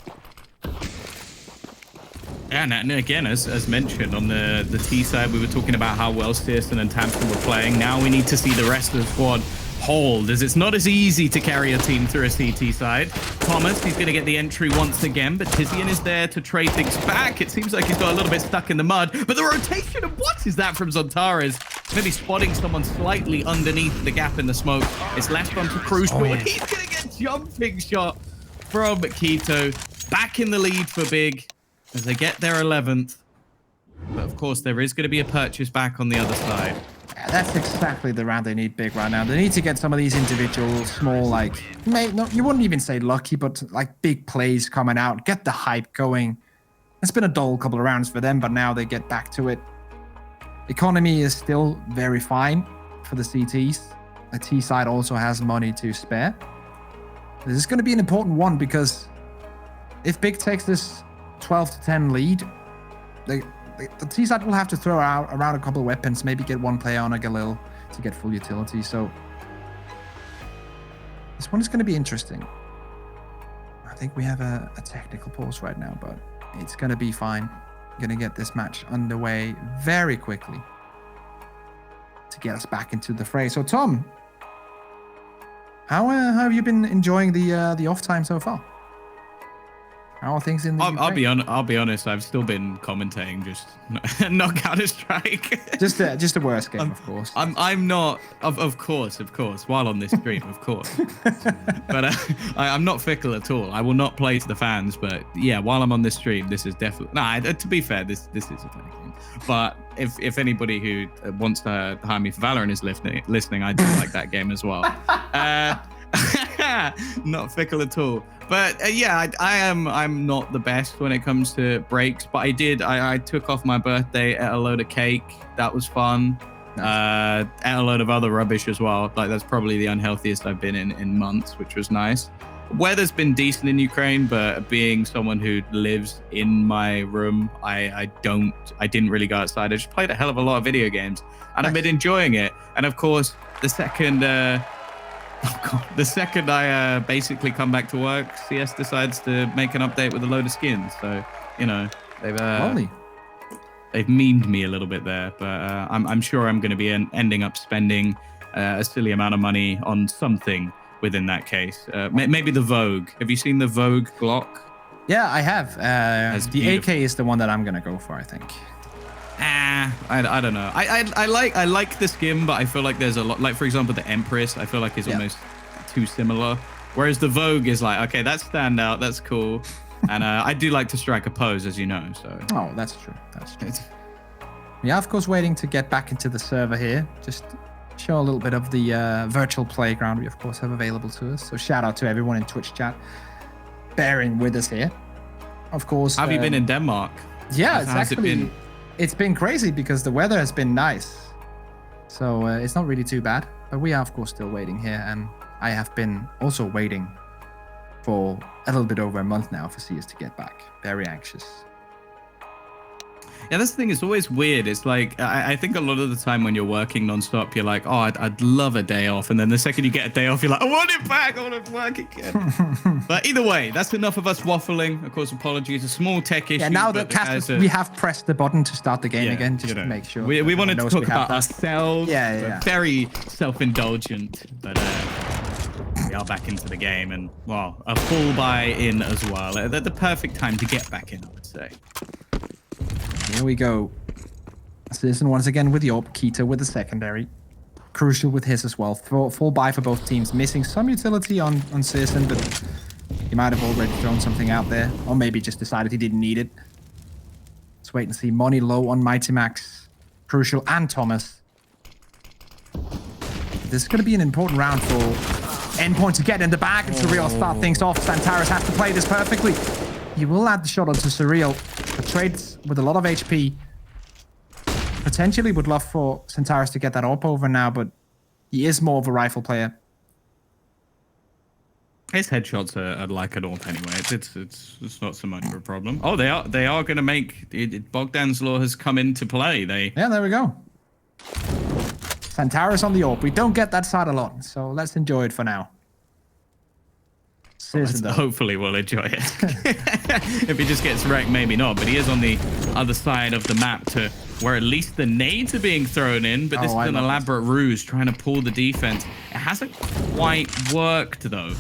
And again, as mentioned, on the T side, we were talking about how well Searson and Tamsin were playing. Now we need to see the rest of the squad hold, as it's not as easy to carry a team through a CT side. Thomas, he's going to get the entry once again, but Tizian is there to trade things back. It seems like he's got a little bit stuck in the mud, but the rotation of what is that from Zontares? Maybe spotting someone slightly underneath the gap in the smoke. It's left onto Crucial, and he's going to get jumping shot from Keto. Back in the lead for Big as they get their 11th. But of course, there is going to be a purchase back on the other side. Yeah, that's exactly the round they need Big right now. They need to get some of these individual small, like, you wouldn't even say lucky, but like big plays coming out, get the hype going. It's been a dull couple of rounds for them, but now they get back to it. Economy is still very fine for the CTs. The T side also has money to spare. This is going to be an important one because if Big takes this 12-10 lead, the T side will have to throw out around a couple of weapons, maybe get one player on a Galil to get full utility. So this one is going to be interesting. I think we have a technical pause right now, but it's going to be fine. Going to get this match underway very quickly to get us back into the fray. So Tom, how have you been enjoying the off time so far? How are things in the UK? I'll be honest. I've still been commentating, just not Counter-Strike. just the worst game, of course. I'm not, of course, while on this stream, of course. But I'm not fickle at all. I will not play to the fans. But yeah, while I'm on this stream, this is definitely. To be fair, this is a funny game. But if anybody who wants to hire me for Valorant is listening, I do like that game as well. Not fickle at all. But yeah, I'm not the best when it comes to breaks, but I took off my birthday, ate a load of cake. That was fun. Nice. Ate a load of other rubbish as well. Like that's probably the unhealthiest I've been in months, which was nice. Weather's been decent in Ukraine, but being someone who lives in my room, I didn't really go outside. I just played a hell of a lot of video games, and I've been enjoying it. And of course, the second I basically come back to work, CS decides to make an update with a load of skins. So, you know, they've memed me a little bit there, but I'm sure I'm going to be ending up spending a silly amount of money on something within that case. Maybe the Vogue. Have you seen the Vogue Glock? Yeah, I have. The AK is the one that I'm going to go for, I think. I don't know. I like the skin, but I feel like there's a lot. Like for example, the Empress, I feel like is almost too similar. Whereas the Vogue is like, okay, that's standout, that's cool, and I do like to strike a pose, as you know. So. Oh, that's true. That's true. Yeah, of course, waiting to get back into the server here. Just show a little bit of the virtual playground we of course have available to us. So shout out to everyone in Twitch chat bearing with us here. Of course. Have you been in Denmark? Yeah, it's been crazy because the weather has been nice. So it's not really too bad. But we are, of course, still waiting here. And I have been also waiting for a little bit over a month now for CS to get back. Very anxious. Yeah, that's the thing. It's always weird. It's like, I think a lot of the time when you're working nonstop, you're like, oh, I'd love a day off. And then the second you get a day off, you're like, I want it back. I want to work again. But either way, that's enough of us waffling. Of course, apologies. A small tech issue. Yeah, now that we have pressed the button to start the game again, just to make sure. We wanted to talk about ourselves. Yeah. Very self-indulgent. But we are back into the game. And, well, a full buy-in as well. The perfect time to get back in, I would say. Here we go. Citizen once again with the AWP. Keto with the secondary. Crucial with his as well. Full buy for both teams. Missing some utility on Citizen, but he might have already thrown something out there. Or maybe just decided he didn't need it. Let's wait and see. Money low on Mighty Max. Crucial and Thomas. This is going to be an important round for Endpoint to get in the bag and Surreal start things off. Santaris has to play this perfectly. He will add the shot onto Surreal. The trades with a lot of HP. Potentially would love for Santaris to get that AWP over now, but he is more of a rifle player. His headshots are like an AWP anyway. It's not so much of a problem. Oh, they are going to make Bogdan's Law has come into play. Yeah, there we go. Santaris on the AWP. We don't get that side a lot, so let's enjoy it for now. Hopefully we'll enjoy it. If he just gets wrecked, maybe not. But he is on the other side of the map to where at least the nades are being thrown in. But this is an elaborate ruse trying to pull the defense. It hasn't quite worked, though.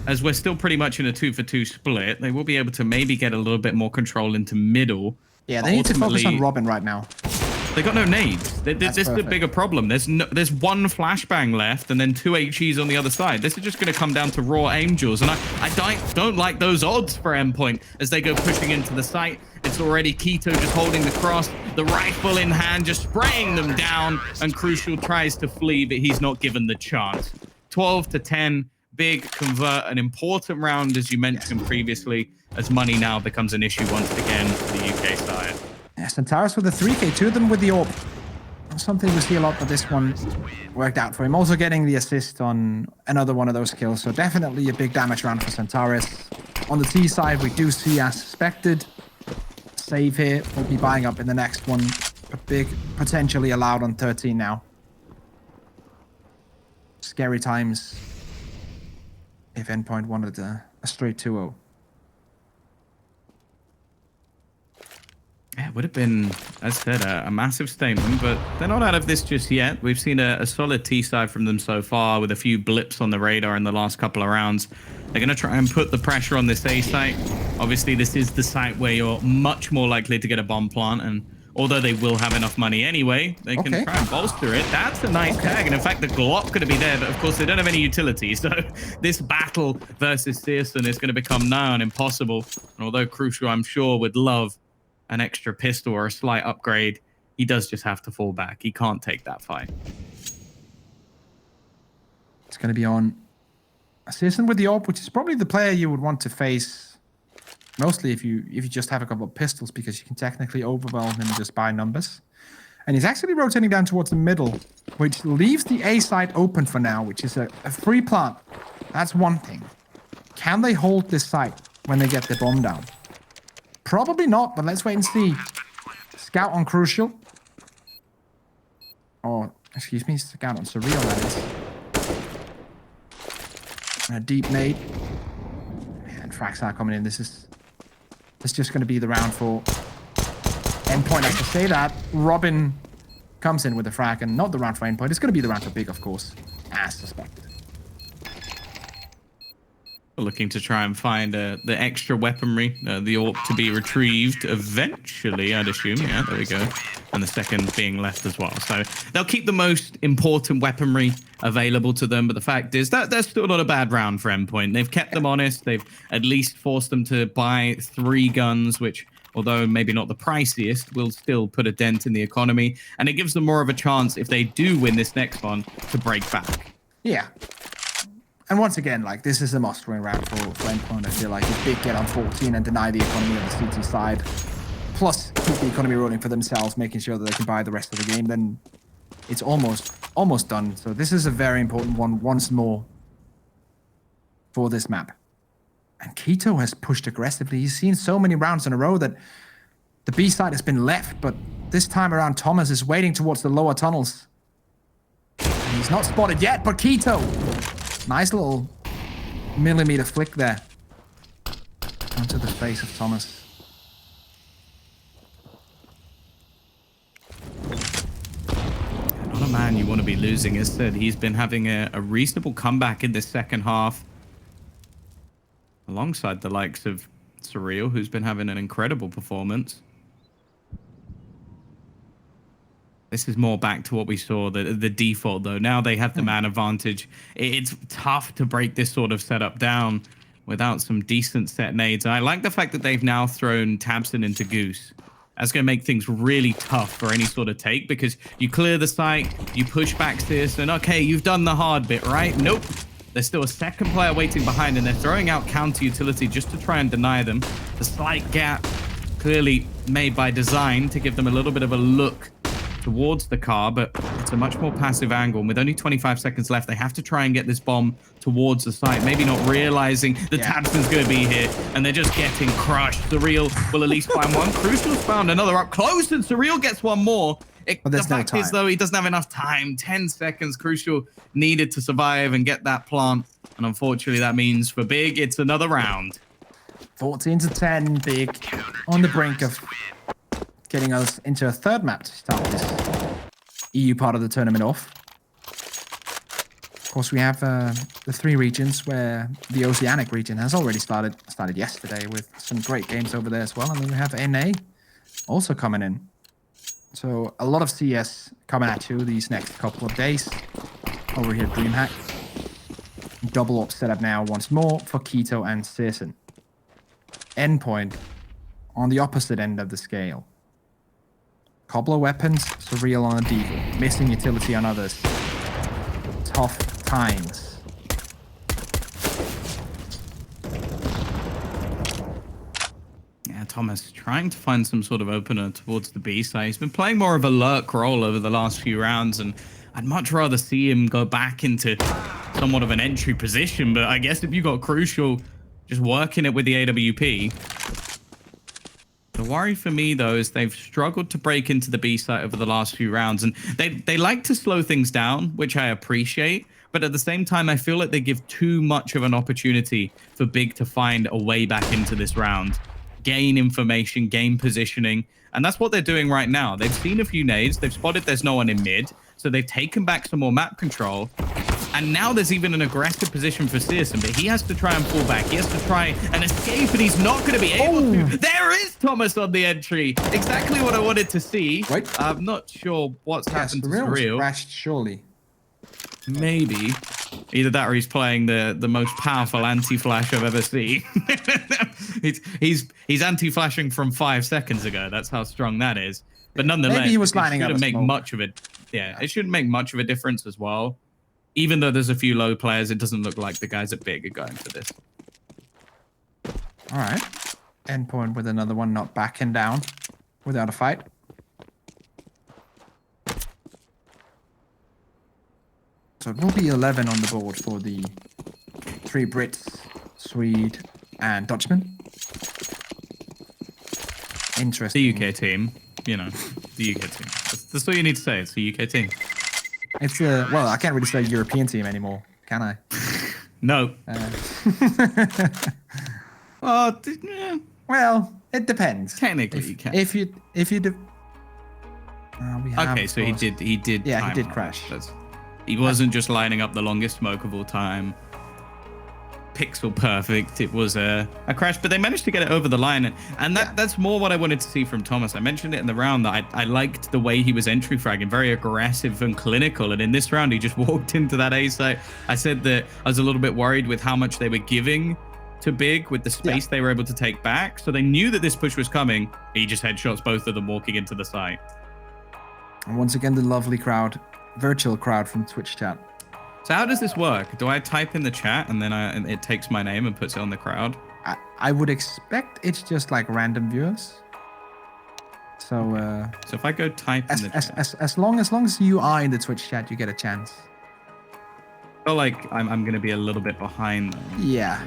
As we're still pretty much in a 2-for-2 split, they will be able to maybe get a little bit more control into middle. Yeah, they need to focus on Robin right now. They got no nades. This is the bigger problem. There's one flashbang left and then 2 HEs on the other side. This is just going to come down to raw angels. And I don't like those odds for Endpoint as they go pushing into the site. It's already Keto just holding the cross, the rifle in hand, just spraying them down. And Crucial tries to flee, but he's not given the chance. 12-10, big convert, an important round, as you mentioned previously, as money now becomes an issue once again for the UK side. Yeah, Santaris with the 3K, 2 of them with the AWP. Something we see a lot, but this one worked out for him. Also getting the assist on another one of those kills, so definitely a big damage round for Santaris. On the T side, we do see, as suspected, save here. We'll be buying up in the next one. A big, potentially allowed on 13 now. Scary times if Endpoint wanted a straight 2-0. Yeah, it would have been, as I said, a massive statement, but they're not out of this just yet. We've seen a solid T side from them so far with a few blips on the radar in the last couple of rounds. They're going to try and put the pressure on this A site. Obviously, this is the site where you're much more likely to get a bomb plant, and although they will have enough money anyway, they can try and bolster it. That's a nice tag, and in fact, the Glock going to be there, but of course, they don't have any utility, so this battle versus Searson is going to become nigh on impossible. And although Crucial, I'm sure, would love an extra pistol or a slight upgrade, he does just have to fall back. He can't take that fight. It's going to be on Searson with the AWP, which is probably the player you would want to face mostly if you just have a couple of pistols, because you can technically overwhelm him just by numbers. And he's actually rotating down towards the middle, which leaves the A side open for now, which is a free plant. That's one thing. Can they hold this site when they get the bomb down? Probably not, but let's wait and see. Scout on Crucial. Or, excuse me, Scout on Surreal, that is. And a deep nade. And frags are coming in. This is just going to be the round for Endpoint. As to say that, Robin comes in with a frag, and not the round for Endpoint. It's going to be the round for Big, of course, as suspected. Looking to try and find the extra weaponry, the AWP to be retrieved eventually, I'd assume. Yeah, there we go. And the second being left as well. So they'll keep the most important weaponry available to them. But the fact is that that's still not a bad round for Endpoint. They've kept them honest. They've at least forced them to buy 3 guns, which, although maybe not the priciest, will still put a dent in the economy. And it gives them more of a chance, if they do win this next one, to break back. Yeah. And once again, like, this is a must-win round for Endpoint. I feel like if Big get on 14 and deny the economy on the CT side, plus keep the economy rolling for themselves, making sure that they can buy the rest of the game, then it's almost done. So this is a very important one once more for this map. And Keto has pushed aggressively. He's seen so many rounds in a row that the B side has been left, but this time around Thomas is waiting towards the lower tunnels. And he's not spotted yet, but Keto. Nice little millimeter flick there. Onto the face of Thomas. Not a man you want to be losing. As said, he's been having a reasonable comeback in this second half. Alongside the likes of Surreal, who's been having an incredible performance. This is more back to what we saw, the default, though. Now they have the man advantage. It's tough to break this sort of setup down without some decent set nades. And I like the fact that they've now thrown Tabson into Goose. That's going to make things really tough for any sort of take, because you clear the site, you push back this, and okay, you've done the hard bit, right? Nope. There's still a second player waiting behind, and they're throwing out counter utility just to try and deny them. The slight gap clearly made by design to give them a little bit of a look towards the car, but it's a much more passive angle. And with only 25 seconds left, they have to try and get this bomb towards the site, maybe not realizing the Tabson's going to be here, and they're just getting crushed. Surreal will at least find one. Crucial's found another up close, and Surreal gets one more. The fact is, though, he doesn't have enough time. 10 seconds Crucial needed to survive and get that plant. And unfortunately, that means for Big, it's another round. 14-10, Big on the brink of getting us into a third map to start this EU part of the tournament off. Of course, we have the three regions where the Oceanic region has already started yesterday with some great games over there as well. And then we have NA also coming in. So a lot of CS coming at you these next couple of days over here at DreamHack. Double up setup now once more for Keto and Searson. Endpoint on the opposite end of the scale. Couple of weapons, Surreal on a Deagle, missing utility on others. Tough times. Thomas trying to find some sort of opener towards the B side. He's been playing more of a lurk role over the last few rounds, and I'd much rather see him go back into somewhat of an entry position. But I guess if you got Crucial just working it with the AWP. The worry for me, though, is they've struggled to break into the B site over the last few rounds, and they like to slow things down, which I appreciate. But at the same time, I feel like they give too much of an opportunity for Big to find a way back into this round. Gain information, gain positioning, and that's what they're doing right now. They've seen a few nades, they've spotted there's no one in mid, so they've taken back some more map control, and now there's even an aggressive position for Searson, but he has to try and fall back. He has to try and escape, and he's not going to be able to. There is Thomas on the entry. Exactly what I wanted to see. Wait. I'm not sure what's happened to Surreal. Crashed, surely. Maybe. Either that or he's playing the most powerful anti-flash I've ever seen. he's anti-flashing from 5 seconds ago. That's how strong that is. But nonetheless, maybe he was lining up. It shouldn't make much of it. Yeah, it shouldn't make much of a difference as well. Even though there's a few low players, it doesn't look like the guys at Big are going for this. All right. Endpoint with another one not backing down without a fight. So it will be 11 on the board for the 3 Brits, Swede, and Dutchman. Interesting. The UK team, you know, the UK team. That's all you need to say. It's the UK team. It's well, I can't really say European team anymore, can I? No. Well, it depends. Technically, you can. If you do. Okay, so he did. Yeah, he did crash. He wasn't just lining up the longest smoke of all time. Pixel perfect. It was a crash, but they managed to get it over the line. And that's more what I wanted to see from Thomas. I mentioned it in the round that I liked the way he was entry fragging, very aggressive and clinical. And in this round, he just walked into that A site. I said that I was a little bit worried with how much they were giving to Big with the space they were able to take back. So they knew that this push was coming. He just headshots both of them walking into the site. And once again, the lovely crowd. Virtual crowd from Twitch chat. So how does this work? Do I type in the chat and then it takes my name and puts it on the crowd? I would expect it's just like random viewers. So so if I go type in the chat, as long as you are in the Twitch chat, you get a chance. I feel like I'm going to be a little bit behind them. Yeah.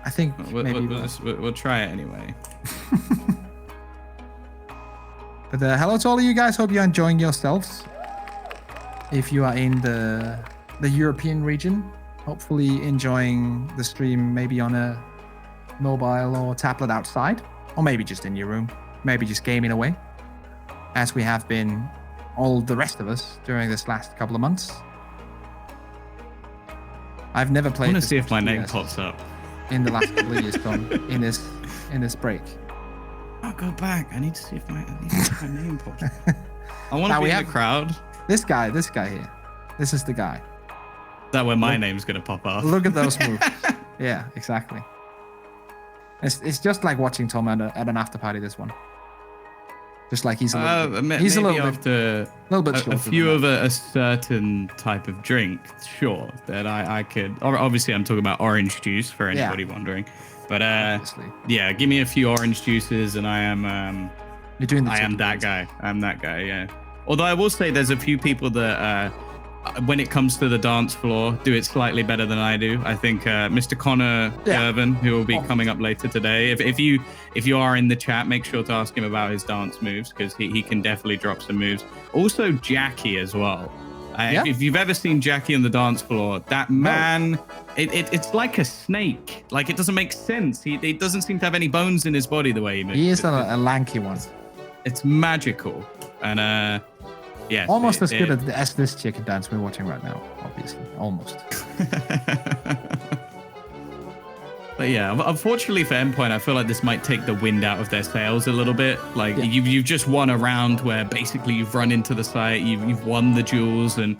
I think maybe we'll try it anyway. But hello to all of you guys. Hope you're enjoying yourselves. If you are in the European region, hopefully enjoying the stream maybe on a mobile or tablet outside, or maybe just in your room, maybe just gaming away, as we have been all the rest of us during this last couple of months. I've never played. I want to see if my name pops up in the last couple of years, Tom. In this break. I'll go back. I need to see if my name pops up. I want to be in the crowd. This guy here. This is the guy. Is that where my name's gonna pop up? Look at those moves. Yeah, exactly. It's just like watching Tom at an after party. This one. Just like he's a little bit, he's a little bit shorter. A few of a certain type of drink, sure. That I could. Obviously, I'm talking about orange juice for anybody wondering. But yeah, give me a few orange juices, and I am. You're doing the I am that guy. I'm that guy. Yeah. Although I will say, there's a few people that, when it comes to the dance floor, do it slightly better than I do. I think Mr. Connor Irvin, who will be coming up later today. If you are in the chat, make sure to ask him about his dance moves, because he can definitely drop some moves. Also, Jackie as well. If you've ever seen Jackie on the dance floor, that man, it's like a snake. Like, it doesn't make sense. He doesn't seem to have any bones in his body the way he moves. He is a lanky one. It's magical. And yeah, almost as good as this chicken dance we're watching right now, obviously. Almost. But yeah, unfortunately for Endpoint, I feel like this might take the wind out of their sails a little bit. Like, you've just won a round where basically you've run into the site, you've won the duels, and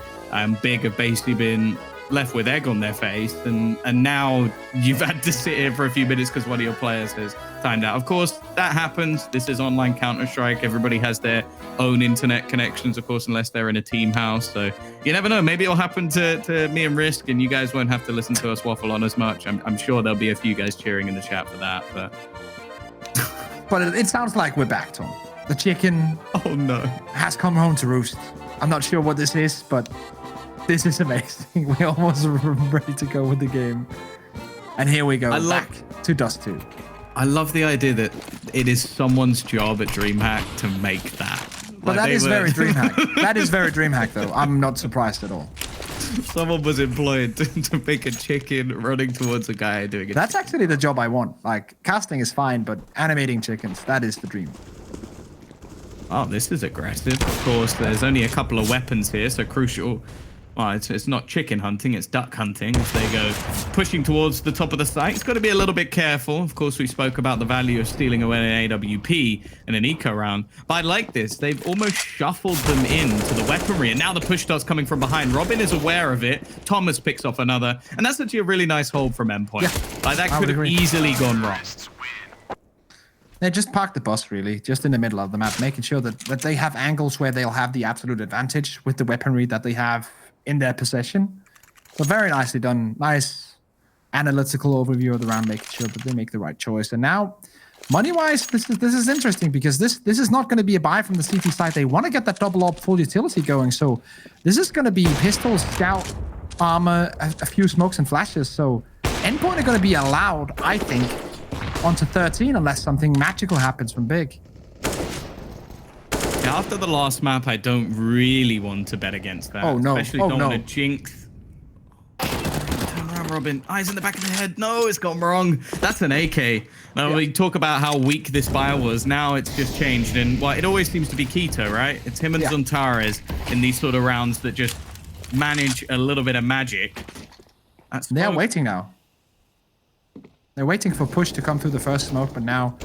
Big have basically been left with egg on their face, and now you've had to sit here for a few minutes because one of your players has timed out. Of course, that happens. This is online Counter-Strike. Everybody has their own internet connections, of course, unless they're in a team house. So you never know. Maybe it'll happen to me and Risk, and you guys won't have to listen to us waffle on as much. I'm sure there'll be a few guys cheering in the chat for that. But it sounds like we're back, Tom. The chicken has come home to roost. I'm not sure what this is, but this is amazing. We're almost ready to go with the game. And here we go, back to Dust 2. I love the idea that it is someone's job at DreamHack to make that. But that is very DreamHack. That is very DreamHack, though. I'm not surprised at all. Someone was employed to make a chicken running towards a guy doing it. That's actually the job I want. Like, casting is fine, but animating chickens, that is the dream. Oh, this is aggressive. Of course, there's only a couple of weapons here, so crucial. Well, it's not chicken hunting, it's duck hunting. As they go pushing towards the top of the site, it's got to be a little bit careful. Of course, we spoke about the value of stealing away an AWP in an eco round. But I like this. They've almost shuffled them into the weaponry, and now the push starts coming from behind. Robin is aware of it. Thomas picks off another, and that's actually a really nice hold from Endpoint. Yeah, like, that could have easily gone wrong. They just parked the bus, really, just in the middle of the map, making sure that they have angles where they'll have the absolute advantage with the weaponry that they have in their possession. So very nicely done. Nice analytical overview of the round, making sure that they make the right choice. And now, money-wise, this is interesting, because this is not going to be a buy from the CT side. They want to get that double op full utility going. So this is going to be pistols, scout, armor, a few smokes and flashes. So Endpoint are going to be allowed, I think, onto 13 unless something magical happens from Big. After the last map, I don't really want to bet against that. Oh, no. Especially don't want to jinx. Turn around, Robin. Eyes in the back of the head. No, it's gone wrong. That's an AK. Now, we talk about how weak this buy was. Now it's just changed. And, well, it always seems to be Keto, right? It's him and Zontares in these sort of rounds that just manage a little bit of magic. They're waiting now. They're waiting for push to come through the first smoke, but now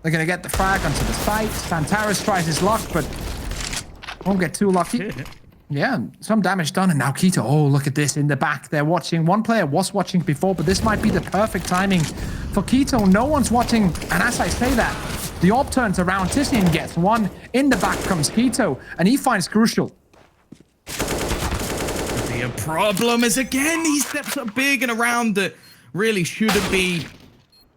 they're going to get the frag onto the site. Santaris tries his luck, but won't get too lucky. Yeah, some damage done, and now Keto. Oh, look at this in the back. They're watching. One player was watching before, but this might be the perfect timing for Keto. No one's watching, and as I say that, the AWP turns around. Tisian gets one. In the back comes Keto, and he finds Crucial. The problem is, again, he steps up big in a round that really shouldn't be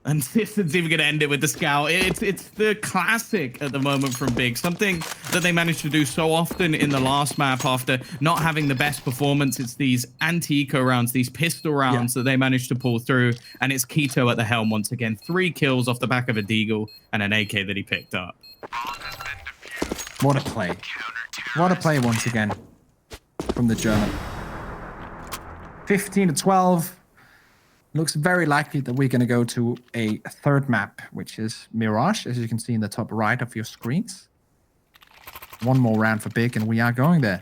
And Sisson's even going to end it with the scout. It's the classic at the moment from Big. Something that they managed to do so often in the last map after not having the best performance. It's these anti-eco rounds, these pistol rounds that they managed to pull through. And it's Keto at the helm once again. 3 kills off the back of a Deagle and an AK that he picked up. What a play. What a play once again from the German. 15-12. Looks very likely that we're going to go to a third map, which is Mirage, as you can see in the top right of your screens. One more round for Big, and we are going there.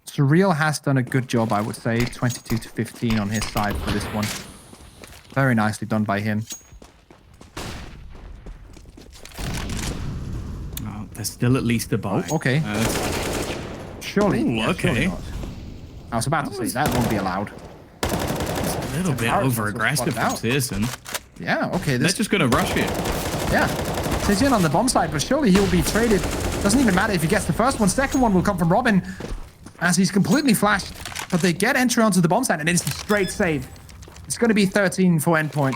Surreal has done a good job, I would say. 22-15 on his side for this one. Very nicely done by him. Oh, there's still at least a buy. Oh, okay. Surely. Ooh, yeah, okay. surely not. I was about to say, that won't be allowed. A little bit over-aggressive from Searson. Yeah, okay. They're just going to rush it. Yeah. So he's in on the bomb side, but surely he'll be traded. Doesn't even matter if he gets the first one. Second one will come from Robin as he's completely flashed. But they get entry onto the bomb side, and it's a straight save. It's going to be 13 for Endpoint.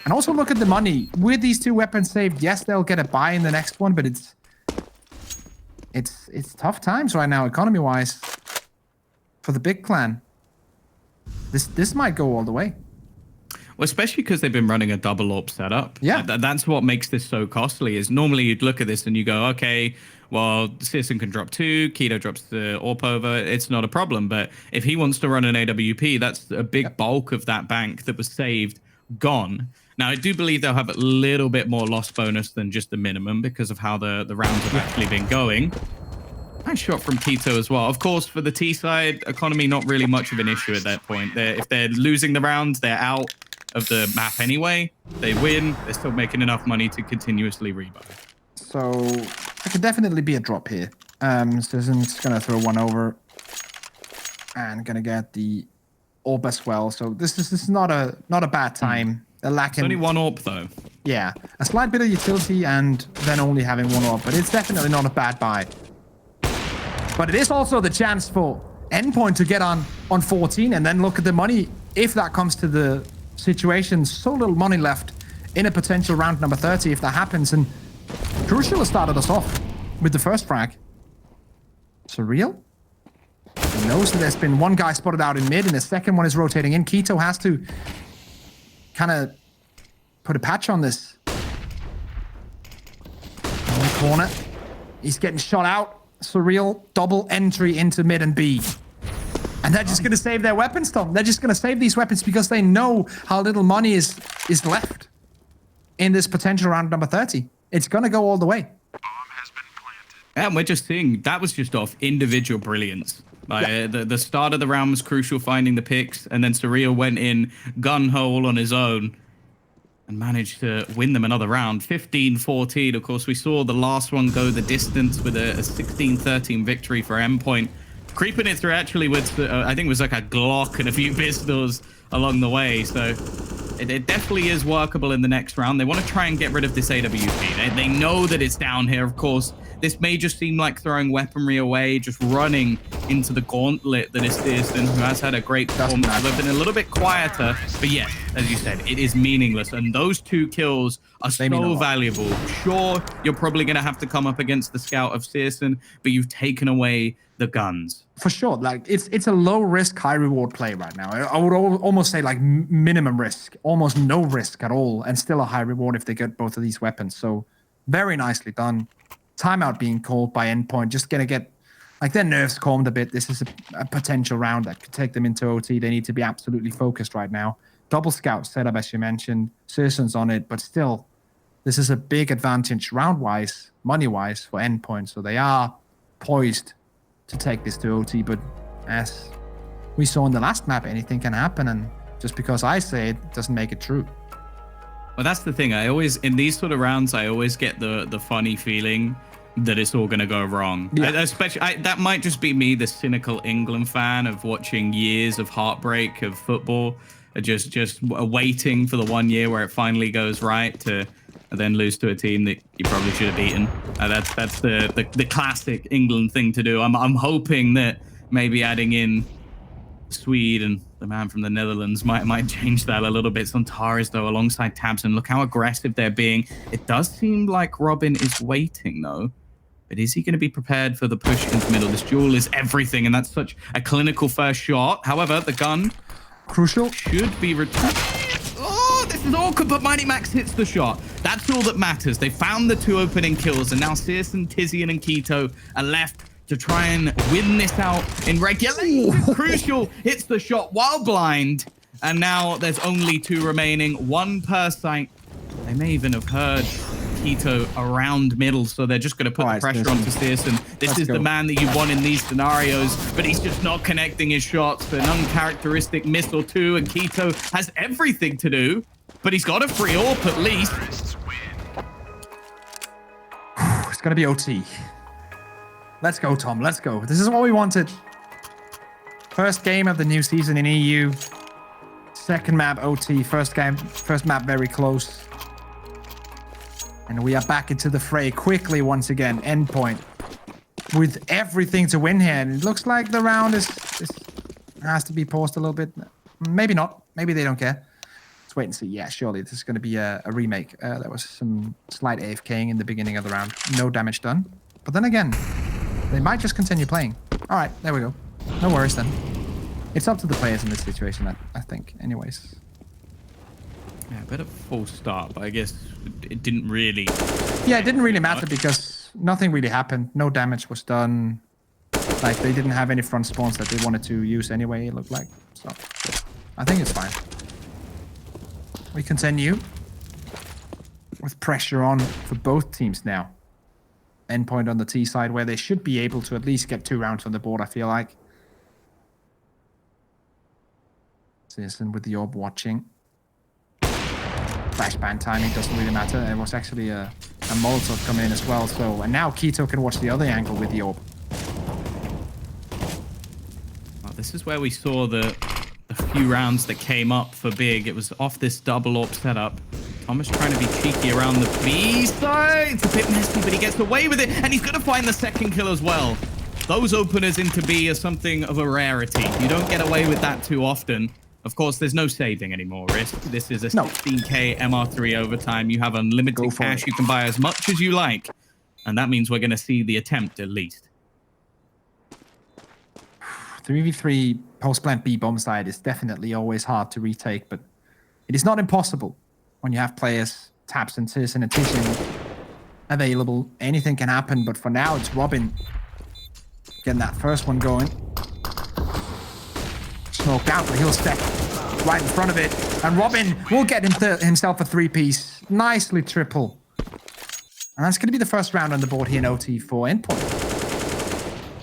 And also look at the money. With these 2 weapons saved, yes, they'll get a buy in the next one, but it's tough times right now, economy-wise, for the Big clan. This might go all the way. Well, especially because they've been running a double AWP setup. Yeah. That's what makes this so costly, is normally you'd look at this and you go, okay, well, Searson can drop 2, Keto drops the AWP over, it's not a problem. But if he wants to run an AWP, that's a big bulk of that bank that was saved, gone. Now, I do believe they'll have a little bit more loss bonus than just the minimum because of how the rounds have actually been going. Nice shot from Keto as well. Of course, for the T side, economy not really much of an issue at that point. If they're losing the round, they're out of the map anyway. They win. They're still making enough money to continuously rebuy. So it could definitely be a drop here. Citizen's going to throw one over and going to get the AWP as well. So this is not a bad time. They're lacking. It's only 1 AWP though. Yeah, a slight bit of utility and then only having 1 AWP, but it's definitely not a bad buy. But it is also the chance for Endpoint to get on 14 and then look at the money if that comes to the situation. So little money left in a potential round number 30 if that happens. And Crucial has started us off with the first frag. Surreal. He knows that there's been 1 guy spotted out in mid and the second one is rotating in. Keto has to kind of put a patch on this. In the corner. He's getting shot out. Surreal double entry into mid and B. And they're just going to save their weapons, Tom. They're just going to save these weapons because they know how little money is left in this potential round number 30. It's going to go all the way. And we're just seeing that was just off individual brilliance. The start of the round was crucial, finding the picks, and then Surreal went in gun-hole on his own and managed to win them another round. 15-14. Of course, we saw the last one go the distance with a 16-13 victory for Endpoint. Creeping it through actually with, I think it was like a Glock and a few pistols along the way. So it definitely is workable in the next round. They want to try and get rid of this AWP. They know that it's down here, of course. This may just seem like throwing weaponry away, just running into the gauntlet that is Searson, who has had a great performance. They've been a little bit quieter, but yes, as you said, it is meaningless. And those 2 kills are so valuable. Sure, you're probably going to have to come up against the scout of Searson, but you've taken away the guns. For sure. Like it's a low risk, high reward play right now. I would almost say like minimum risk, almost no risk at all, and still a high reward if they get both of these weapons. So very nicely done. Timeout being called by Endpoint. Just gonna get like their nerves calmed a bit. This is a potential round that could take them into OT. They need to be absolutely focused right now. Double scout setup, as you mentioned. Searson's on it, but still, this is a big advantage round-wise, money-wise for Endpoint. So they are poised to take this to OT, but as we saw in the last map, anything can happen, and just because I say it doesn't make it true. Well, that's the thing. I always, in these sort of rounds, I always get the funny feeling that it's all going to go wrong. Yeah. Especially, that might just be me, the cynical England fan of watching years of heartbreak of football, just waiting for the 1 year where it finally goes right to then lose to a team that you probably should have beaten. That's the classic England thing to do. I'm hoping that maybe adding in Swede and the man from the Netherlands might change that a little bit. Sontaris, though, alongside Tabs, and look how aggressive they're being. It does seem like Robin is waiting, though. But is he going to be prepared for the push into middle? This duel is everything, and that's such a clinical first shot. However, the gun Crucial. should be returned. Oh, this is awkward, but Mighty Max hits the shot. That's all that matters. They found the 2 opening kills, and now Searson, Tizian, and Keto are left to try and win this out in regulation. Crucial hits the shot while blind, and now there's only 2 remaining, 1 per site. They may even have heard Keto around middle, so they're just going to put the pressure onto Searson. This is the man that you want in these scenarios, but he's just not connecting his shots. An uncharacteristic miss or 2, and Keto has everything to do, but he's got a free AWP at least. It's going to be OT. Let's go, Tom. Let's go. This is what we wanted. First game of the new season in EU. Second map OT. First map very close. And we are back into the fray quickly once again. Endpoint with everything to win here. And it looks like the round has to be paused a little bit. Maybe not. Maybe they don't care. Let's wait and see. Yeah, surely this is going to be a remake. There was some slight AFKing in the beginning of the round. No damage done. But then again, they might just continue playing. All right, there we go. No worries then. It's up to the players in this situation, I think. Anyways. Yeah, a bit of a false start, but I guess it didn't really... Yeah, it didn't really matter because nothing really happened. No damage was done. Like, they didn't have any front spawns that they wanted to use anyway, it looked like. So, I think it's fine. We continue with pressure on for both teams now. Endpoint on the T side, where they should be able to at least get 2 rounds on the board, I feel like. Citizen with the orb watching. Flashbang timing doesn't really matter. There was actually a Molotov come in as well. So, and now Keto can watch the other angle with the orb. Well, this is where we saw the few rounds that came up for Big. It was off this double AWP setup. Thomas trying to be cheeky around the B side. It's a bit messy, but he gets away with it, and he's going to find the second kill as well. Those openers into B are something of a rarity. You don't get away with that too often. Of course, there's no saving anymore, Risk. This is a 16k MR3 overtime. You have unlimited cash. You can buy as much as you like. And that means we're going to see the attempt at least. 3v3 post-plant B bomb side is definitely always hard to retake, but it is not impossible when you have players, Taps and Tis and Tizian available. Anything can happen, but for now, it's Robin getting that first one going. Smoke out, but he'll step right in front of it. And Robin will get himself a 3-piece. Nicely triple. And that's going to be the first round on the board here in OT for Endpoint.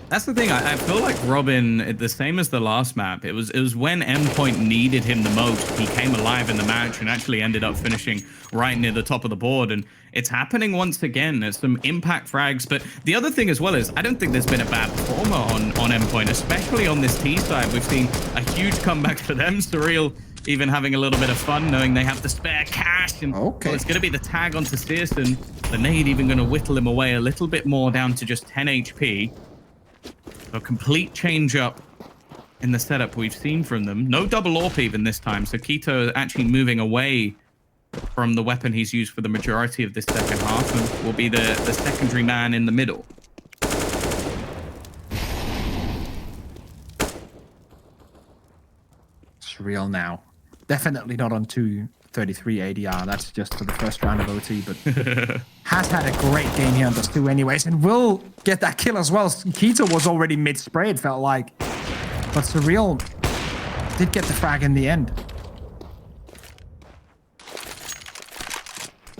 That's the thing. I feel like Robin, the same as the last map, it was when Endpoint needed him the most. He came alive in the match and actually ended up finishing right near the top of the board. And it's happening once again. There's some impact frags. But the other thing as well is I don't think there's been a bad performer on Endpoint, especially on this T side. We've seen a huge comeback for them. Surreal even having a little bit of fun knowing they have the spare cash. And well, it's going to be the tag onto Searson. The nade even going to whittle him away a little bit more down to just 10 HP. A complete change up in the setup we've seen from them. No double AWP even this time. So Keto actually moving away from the weapon he's used for the majority of this second half and will be the secondary man in the middle. Surreal now. Definitely not on 233 ADR. That's just for the first round of OT, but has had a great game here on those 2 anyways, and will get that kill as well. Keto was already mid-spray, it felt like. But Surreal did get the frag in the end.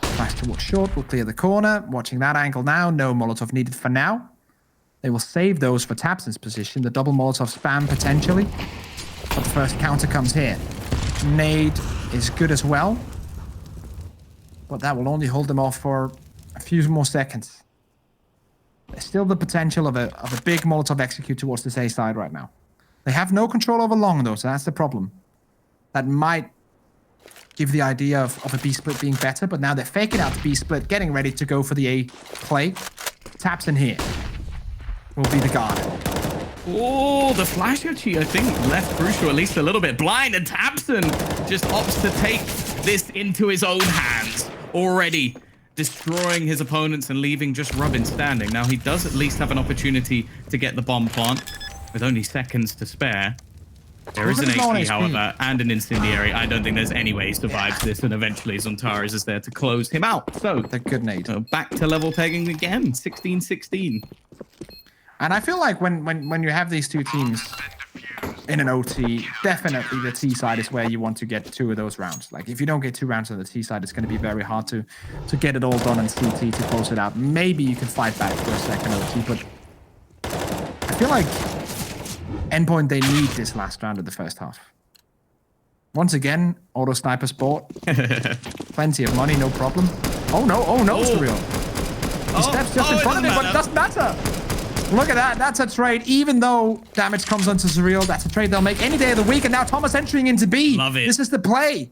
Flash towards short, will clear the corner. Watching that angle now. No Molotov needed for now. They will save those for Tabson's position. The double Molotov spam potentially. But the first counter comes here. Nade is good as well. But that will only hold them off for a few more seconds. There's still the potential of a big Molotov execute towards this A side right now. They have no control over long though, so that's the problem. That might give the idea of a B split being better, but now they're faking out the B split, getting ready to go for the A play. Taps in here will be the guard. Oh, the flash actually, I think, left Crucial at least a little bit blind, and Tabson just opts to take this into his own hands, already destroying his opponents and leaving just Rubbin standing. Now, he does at least have an opportunity to get the bomb plant with only seconds to spare. There is an HP, however, and an incendiary. I don't think there's any way he survives this, and eventually Zontaras is there to close him out. So, The good nade. Back to level pegging again, 16-16. And I feel like when you have these two teams in an OT, definitely the T side is where you want to get 2 of those rounds. Like if you don't get 2 rounds on the T side, it's going to be very hard to get it all done on CT to close it out. Maybe you can fight back for a second OT, but I feel like Endpoint, they need this last round of the first half. Once again, auto sniper sport. Plenty of money, no problem. Oh no, Surreal. He steps just in front of him, but it doesn't matter. Look at that. That's a trade. Even though damage comes onto Surreal, that's a trade they'll make any day of the week. And now Thomas entering into B. Love it. This is the play.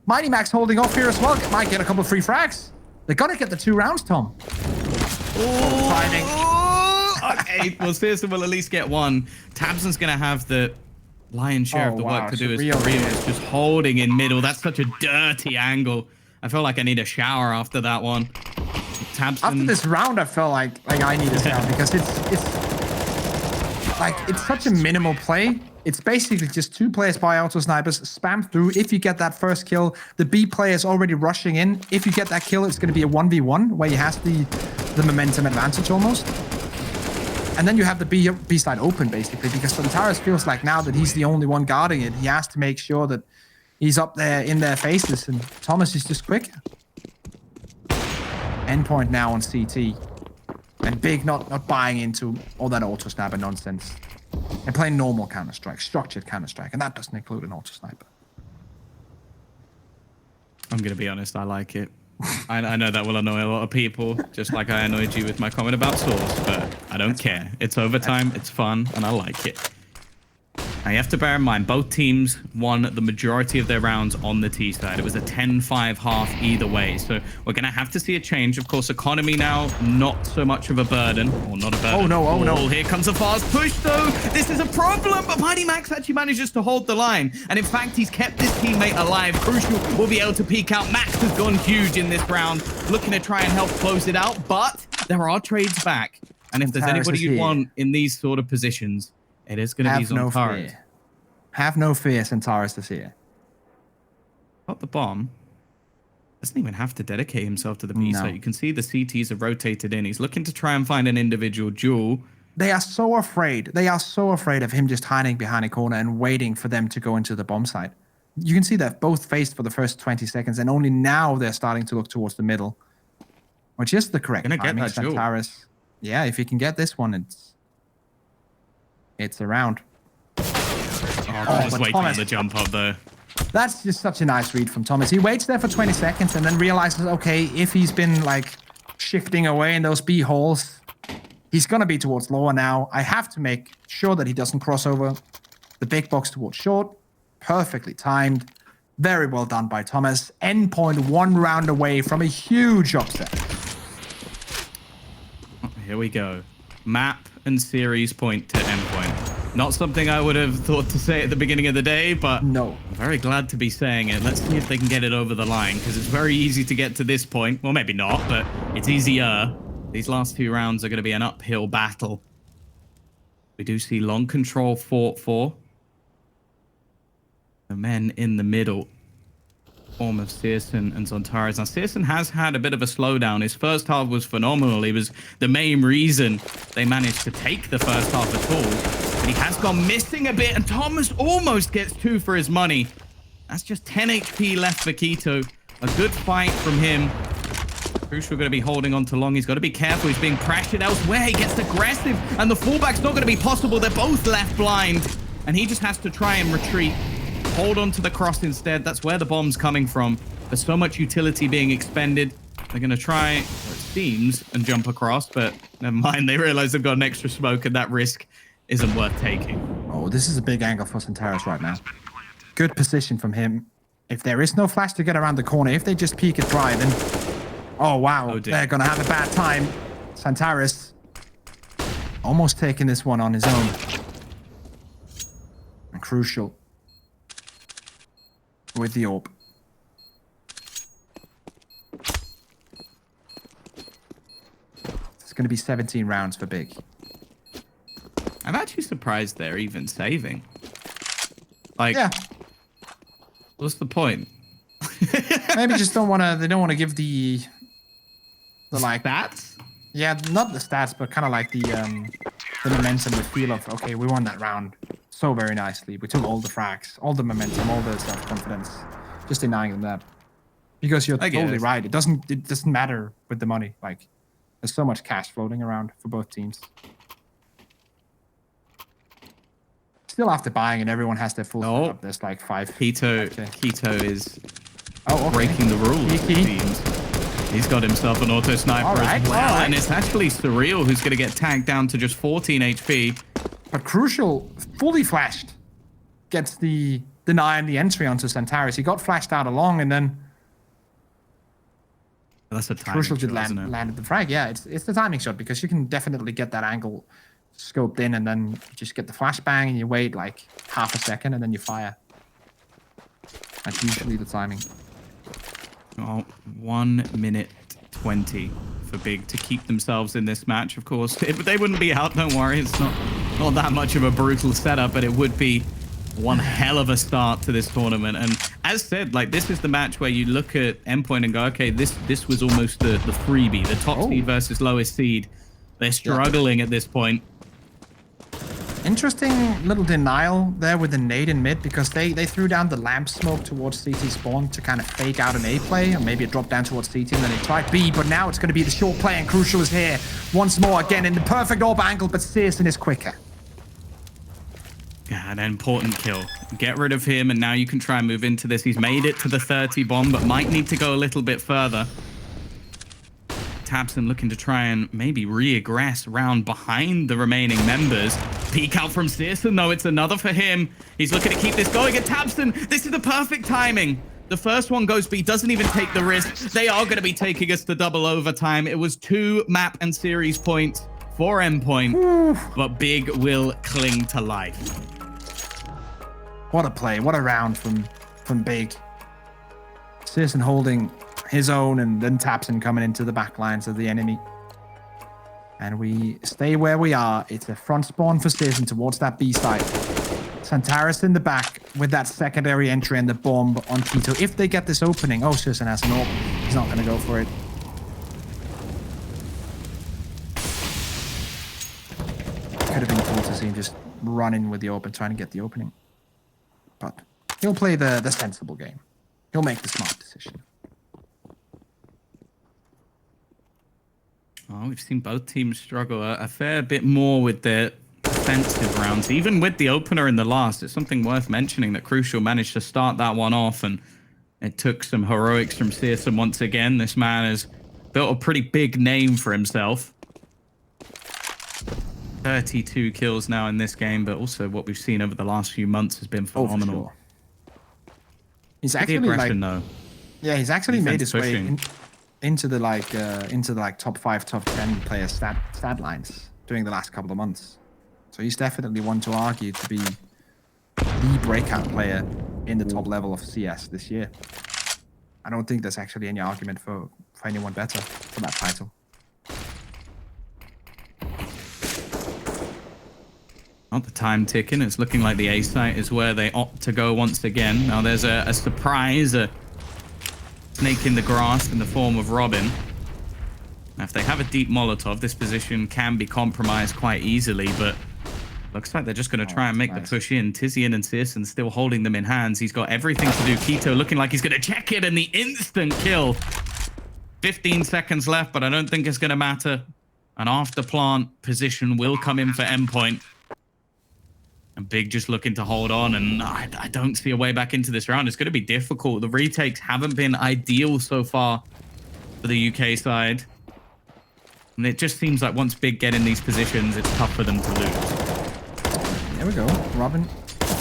Mighty Max holding off here as well. Might get a couple of free frags. They're going to get the 2 rounds, Tom. Timing. Okay, well, Searson will at least get 1. Tabson's going to have the lion's share of the work to do. As Surreal is just holding in middle. That's such a dirty angle. I feel like I need a shower after that one. Tabson. After this round, I felt like I need a shower because it's such a minimal play. It's basically just 2 players by auto snipers, spam through. If you get that first kill, the B player is already rushing in. If you get that kill, it's going to be a 1v1 where he has the momentum advantage almost. And then you have the B side open basically because Zontaras feels like now that he's the only one guarding it, he has to make sure that he's up there in their faces, and Thomas is just quick. Endpoint now on CT. And Big not buying into all that auto sniper nonsense. And playing normal Counter-Strike, structured Counter-Strike, and that doesn't include an auto sniper. I'm going to be honest, I like it. I know that will annoy a lot of people, just like I annoyed you with my comment about Source, but I don't care. It's overtime, it's fun, and I like it. Now, you have to bear in mind, both teams won the majority of their rounds on the T side. It was a 10-5 half either way, so we're going to have to see a change. Of course, economy now, not so much of a burden, or not a burden. Oh no. Here comes a fast push, though. This is a problem, but Mighty Max actually manages to hold the line. And in fact, he's kept this teammate alive. Crucial will be able to peek out. Max has gone huge in this round, looking to try and help close it out, but there are trades back. And if there's anybody you want in these sort of positions, it is going to be Zontaras. Have no fear, Zontaras is here. Got the bomb. Doesn't even have to dedicate himself to the B site. You can see the CTs have rotated in. He's looking to try and find an individual duel. They are so afraid. They are so afraid of him just hiding behind a corner and waiting for them to go into the bomb site. You can see they've both faced for the first 20 seconds, and only now they're starting to look towards the middle, which is the correct timing. Get that Zontaras, yeah, if he can get this one, it's around. Just waiting on the jump up though. That's just such a nice read from Thomas. He waits there for 20 seconds and then realizes, okay, if he's been like shifting away in those B holes, he's going to be towards lower now. I have to make sure that he doesn't cross over the big box towards short. Perfectly timed. Very well done by Thomas. Endpoint 1 round away from a huge upset. Here we go. Map and series point to Endpoint. Not something I would have thought to say at the beginning of the day, but no. I'm very glad to be saying it. Let's see if they can get it over the line, because it's very easy to get to this point. Well, maybe not, but it's easier. These last 2 rounds are going to be an uphill battle. We do see long control fought for. The men in the middle, form of Searson and Zontaras. Now, Searson has had a bit of a slowdown. His first half was phenomenal. He was the main reason they managed to take the first half at all. But he has gone missing a bit, and Thomas almost gets 2 for his money. That's just 10 HP left for Keto. A good fight from him. Crucial going to be holding on to long. He's got to be careful. He's being pressured elsewhere. He gets aggressive, and the fallback's not going to be possible. They're both left blind, and he just has to try and retreat. Hold on to the cross instead. That's where the bomb's coming from. There's so much utility being expended. They're going to try, or it seems, and jump across, but never mind. They realize they've got an extra smoke, and that risk isn't worth taking. Oh, this is a big angle for Zontaras right now. Good position from him. If there is no flash to get around the corner, if they just peek it dry, then... Oh, wow. They're going to have a bad time. Zontaras almost taking this one on his own. And Crucial with the AWP. It's going to be 17 rounds for Big. I'm actually surprised they're even saving. Like, Yeah. What's the point? Maybe just don't want to. They don't want to give the like stats. Yeah, not the stats, but kind of like the momentum, the feel of okay, we won that round so very nicely. We took all the frags, all the momentum, all the self-confidence. Just denying them that, because you're totally right. It doesn't matter with the money. Like, there's so much cash floating around for both teams. Still after buying, and everyone has their full setup. There's like 5. Keto is okay. breaking the rules. It seems. He's got himself an auto sniper as well, and it's actually Surreal who's going to get tagged down to just 14 HP. But Crucial, fully flashed, gets the deny and the entry onto Centaurus. He got flashed out along, and then that's a timing Crucial did shot, landed the frag. Yeah, it's the timing shot, because you can definitely get that angle scoped in, and then you just get the flashbang, and you wait like half a second, and then you fire. That's usually the timing. Oh, 1 minute 20 for Big to keep themselves in this match. Of course, they wouldn't be out. Don't worry, it's not that much of a brutal setup, but it would be one hell of a start to this tournament. And as said, like, this is the match where you look at Endpoint and go, okay, this was almost the freebie, the top seed versus lowest seed. They're struggling at this point. Interesting little denial there with the nade in mid, because they threw down the lamp smoke towards CT spawn to kind of fake out an A play, and maybe it dropped down towards CT, and then they tried B, but now it's going to be the short play, and Crucial is here once more, again in the perfect AWP angle, but Searson is quicker. Yeah, an important kill. Get rid of him, and now you can try and move into this. He's made it to the 30 bomb, but might need to go a little bit further. tabseN looking to try and maybe re-aggress round behind the remaining members. Peek out from Searson, though. It's another for him. He's looking to keep this going. And tabseN, this is the perfect timing. The first one goes B, doesn't even take the risk. They are going to be taking us to double overtime. It was 2 map and series points for Endpoint, but Big will cling to life. What a play. What a round from Big. Searson holding his own, and then tabseN coming into the back lines of the enemy. And we stay where we are. It's a front spawn for Searson towards that B site. Centaurus in the back with that secondary entry and the bomb on Keto. If they get this opening, oh, Searson has an AWP. He's not going to go for it. Could have been cool to see him just run in with the AWP and trying to get the opening. But he'll play the sensible game. He'll make the smart decision. Oh, we've seen both teams struggle a fair bit more with their offensive rounds, even with the opener in the last. It's something worth mentioning that Crucial managed to start that one off, and it took some heroics from Searson once again. This man has built a pretty big name for himself. 32 kills now in this game, but also what we've seen over the last few months has been phenomenal. Oh, for sure. He's actually though. Yeah, he's actually made his pushing. way into the top 5, top 10 player stat lines during the last couple of months. So he's definitely one to argue to be the breakout player in the top level of CS this year. I don't think there's actually any argument for anyone better for that title. Not the time ticking. It's looking like the A site is where they opt to go once again. Now there's a surprise, a snake in the grass in the form of Robin. Now, if they have a deep Molotov, this position can be compromised quite easily, but looks like they're just going to try and make the push in. Tizian and Searson still holding them in hands. He's got everything to do. Keto looking like he's going to check it, and the instant kill. 15 seconds left, but I don't think it's going to matter. An after plant position will come in for Endpoint. And Big just looking to hold on, and I don't see a way back into this round. It's going to be difficult. The retakes haven't been ideal so far for the UK side. And it just seems like once Big get in these positions, it's tough for them to lose. There we go. Robin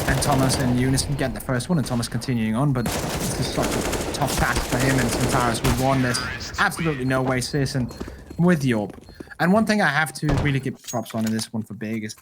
and Thomas in unison get the first one, and Thomas continuing on, but this is such a tough task for him, and Centaurus would won this. Absolutely no way. Searson with the AWP. And one thing I have to really give props on in this one for Big is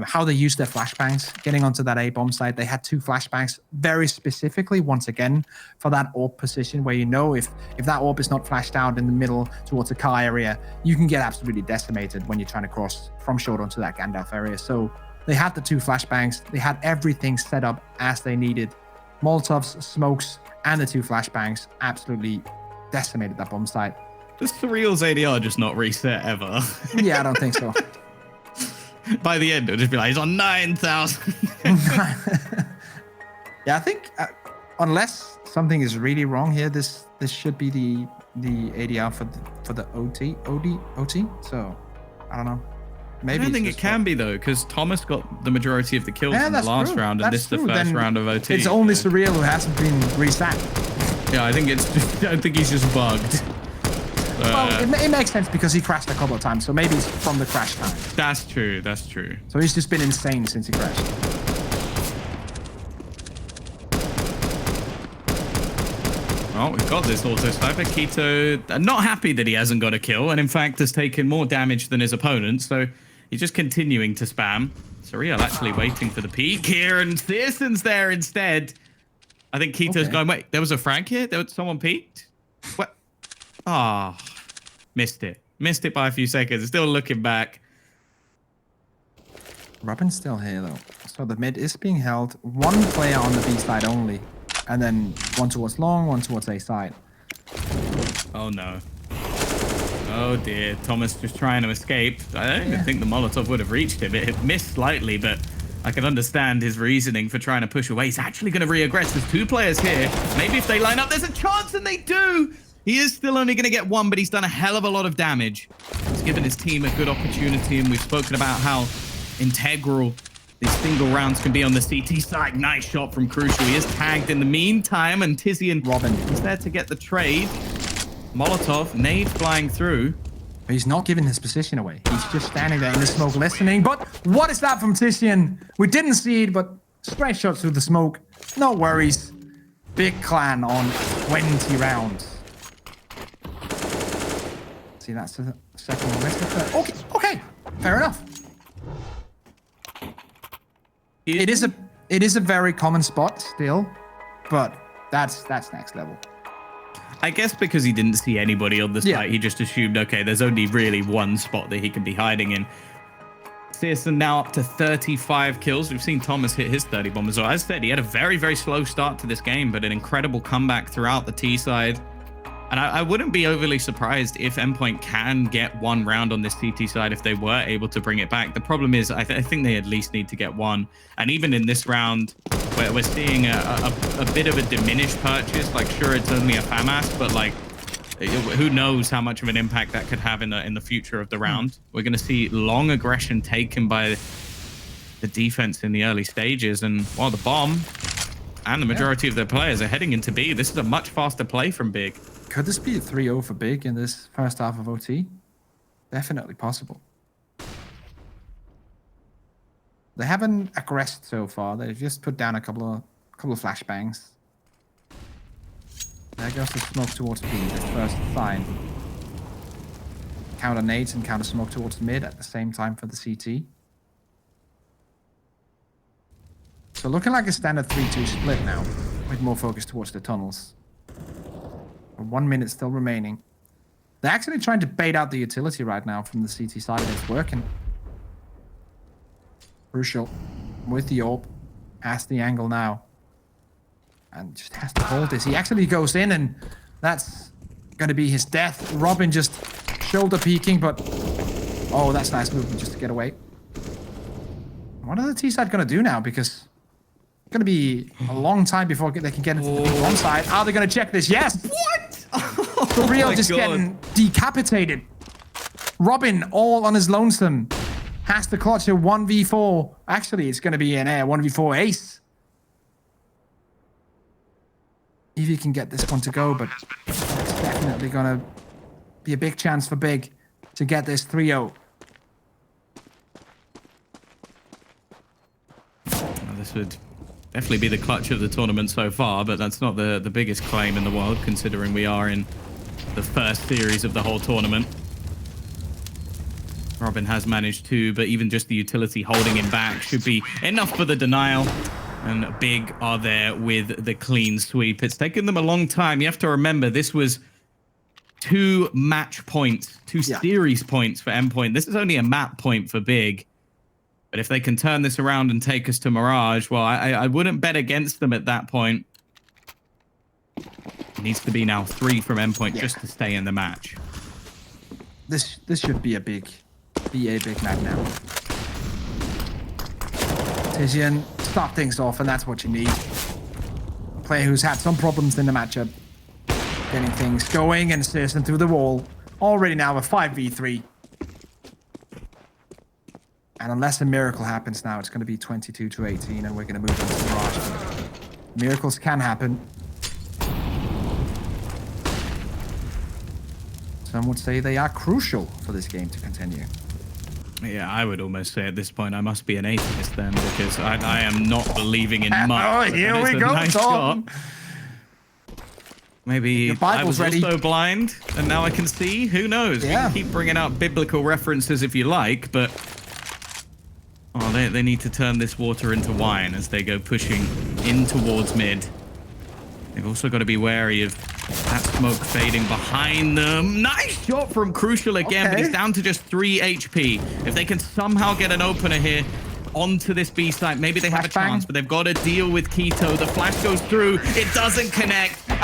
how they use their flashbangs getting onto that A bomb site. They had 2 flashbangs very specifically, once again, for that orb position where you know if that orb is not flashed out in the middle towards the car area, you can get absolutely decimated when you're trying to cross from short onto that Gandalf area. So they had the 2 flashbangs. They had everything set up as they needed. Molotovs, smokes, and the 2 flashbangs absolutely decimated that bomb site. Does Surreal's ADR just not reset ever? Yeah, I don't think so. By the end, it'll just be like, he's on 9,000. Yeah, I think unless something is really wrong here, this should be the ADR for the OT. So I don't know. Maybe I don't think it can be though, because Thomas got the majority of the kills in the last round, and this is the first round of OT. It's only Surreal who hasn't been reset. Yeah, I think I think he's just bugged. Well, it makes sense because he crashed a couple of times, so maybe it's from the crash time. That's true. That's true. So he's just been insane since he crashed. Well, we've got this auto sniper. Keto not happy that he hasn't got a kill, and in fact has taken more damage than his opponent, so he's just continuing to spam. Surreal actually waiting for the peek here, and Searson's there instead. I think Keto's going, wait, there was a frag here? There was someone peeked? What? Ah, missed it. Missed it by a few seconds. Still looking back. Robin's still here though. So the mid is being held. 1 player on the B side only. And then 1 towards long, 1 towards A side. Oh no. Oh dear. Thomas just trying to escape. I don't even think the Molotov would have reached him. It missed slightly, but I can understand his reasoning for trying to push away. He's actually going to re-aggress. There's 2 players here. Maybe if they line up, there's a chance, and they do. He is still only going to get 1, but he's done a hell of a lot of damage. He's given his team a good opportunity, and we've spoken about how integral these single rounds can be on the CT side. Nice shot from Crucial. He is tagged in the meantime, and Tizian Robin is there to get the trade. Molotov, nade flying through. But he's not giving his position away. He's just standing there in the smoke listening. But what is that from Tizian? We didn't see it, but straight shots through the smoke. No worries. Big clan on 20 rounds. See, that's the second one. Okay, fair enough. It is a very common spot still, but that's next level. I guess because he didn't see anybody on the site, he just assumed, okay, there's only really 1 spot that he can be hiding in. Searson now up to 35 kills. We've seen Thomas hit his 30 bomb as well. As I said, he had a very, very slow start to this game, but an incredible comeback throughout the T side. And I wouldn't be overly surprised if Endpoint can get 1 round on this CT side if they were able to bring it back. The problem is, I think they at least need to get 1. And even in this round, where we're seeing a bit of a diminished purchase, like, sure, it's only a FAMAS, but, like, who knows how much of an impact that could have in the future of the round. We're going to see long aggression taken by the defense in the early stages. And while the bomb and the majority of their players are heading into B, this is a much faster play from Big. Could this be a 3-0 for Big in this first half of OT? Definitely possible. They haven't aggressed so far. They've just put down a couple of flashbangs. There goes the smoke towards B, the first sign. Counter nades and counter smoke towards mid at the same time for the CT. So looking like a standard 3-2 split now, with more focus towards the tunnels. 1 minute still remaining. They're actually trying to bait out the utility right now from the CT side, and it's working. Crucial with the orb, has the angle now, and just has to hold this. He actually goes in, and that's going to be his death. Robin just shoulder peeking, but oh, that's nice movement just to get away. What are the T side going to do now? Because it's going to be a long time before they can get into the one side. Are they going to check this? Yes. What? The real just getting decapitated. Robin, all on his lonesome, has to clutch a 1v4. Actually, it's going to be an air 1v4 ace. If he can get this one to go, but it's definitely going to be a big chance for Big to get this 3-0. This would definitely be the clutch of the tournament so far, but that's not the biggest claim in the world, considering we are in the first series of the whole tournament. Robin has managed to, but even just the utility holding him back should be enough for the denial. And Big are there with the clean sweep. It's taken them a long time. You have to remember, this was 2 match points, 2 series points for Endpoint. This is only a map point for Big. But if they can turn this around and take us to Mirage, well, I wouldn't bet against them at that point. It needs to be now 3 from Endpoint just to stay in the match. This should be a big map now. Tizian, start things off, and that's what you need. A player who's had some problems in the matchup, getting things going and assisting through the wall. Already now a 5v3. And unless a miracle happens now, it's going to be 22-18, and we're going to move into Mirage. Miracles can happen. Some would say they are crucial for this game to continue. Yeah, I would almost say at this point I must be an atheist then, because I am not believing in much. Oh, here we go, nice Tom. Shot. Maybe I was also blind, and now I can see. Who knows? Yeah. You can keep bringing out biblical references if you like, but they need to turn this water into wine as they go pushing in towards mid. They've also got to be wary of that smoke fading behind them. Nice shot from Crucial again, but he's down to just 3 HP. If they can somehow get an opener here onto this B site, maybe they have a chance, but they've got to deal with Keto. The flash goes through. It doesn't connect.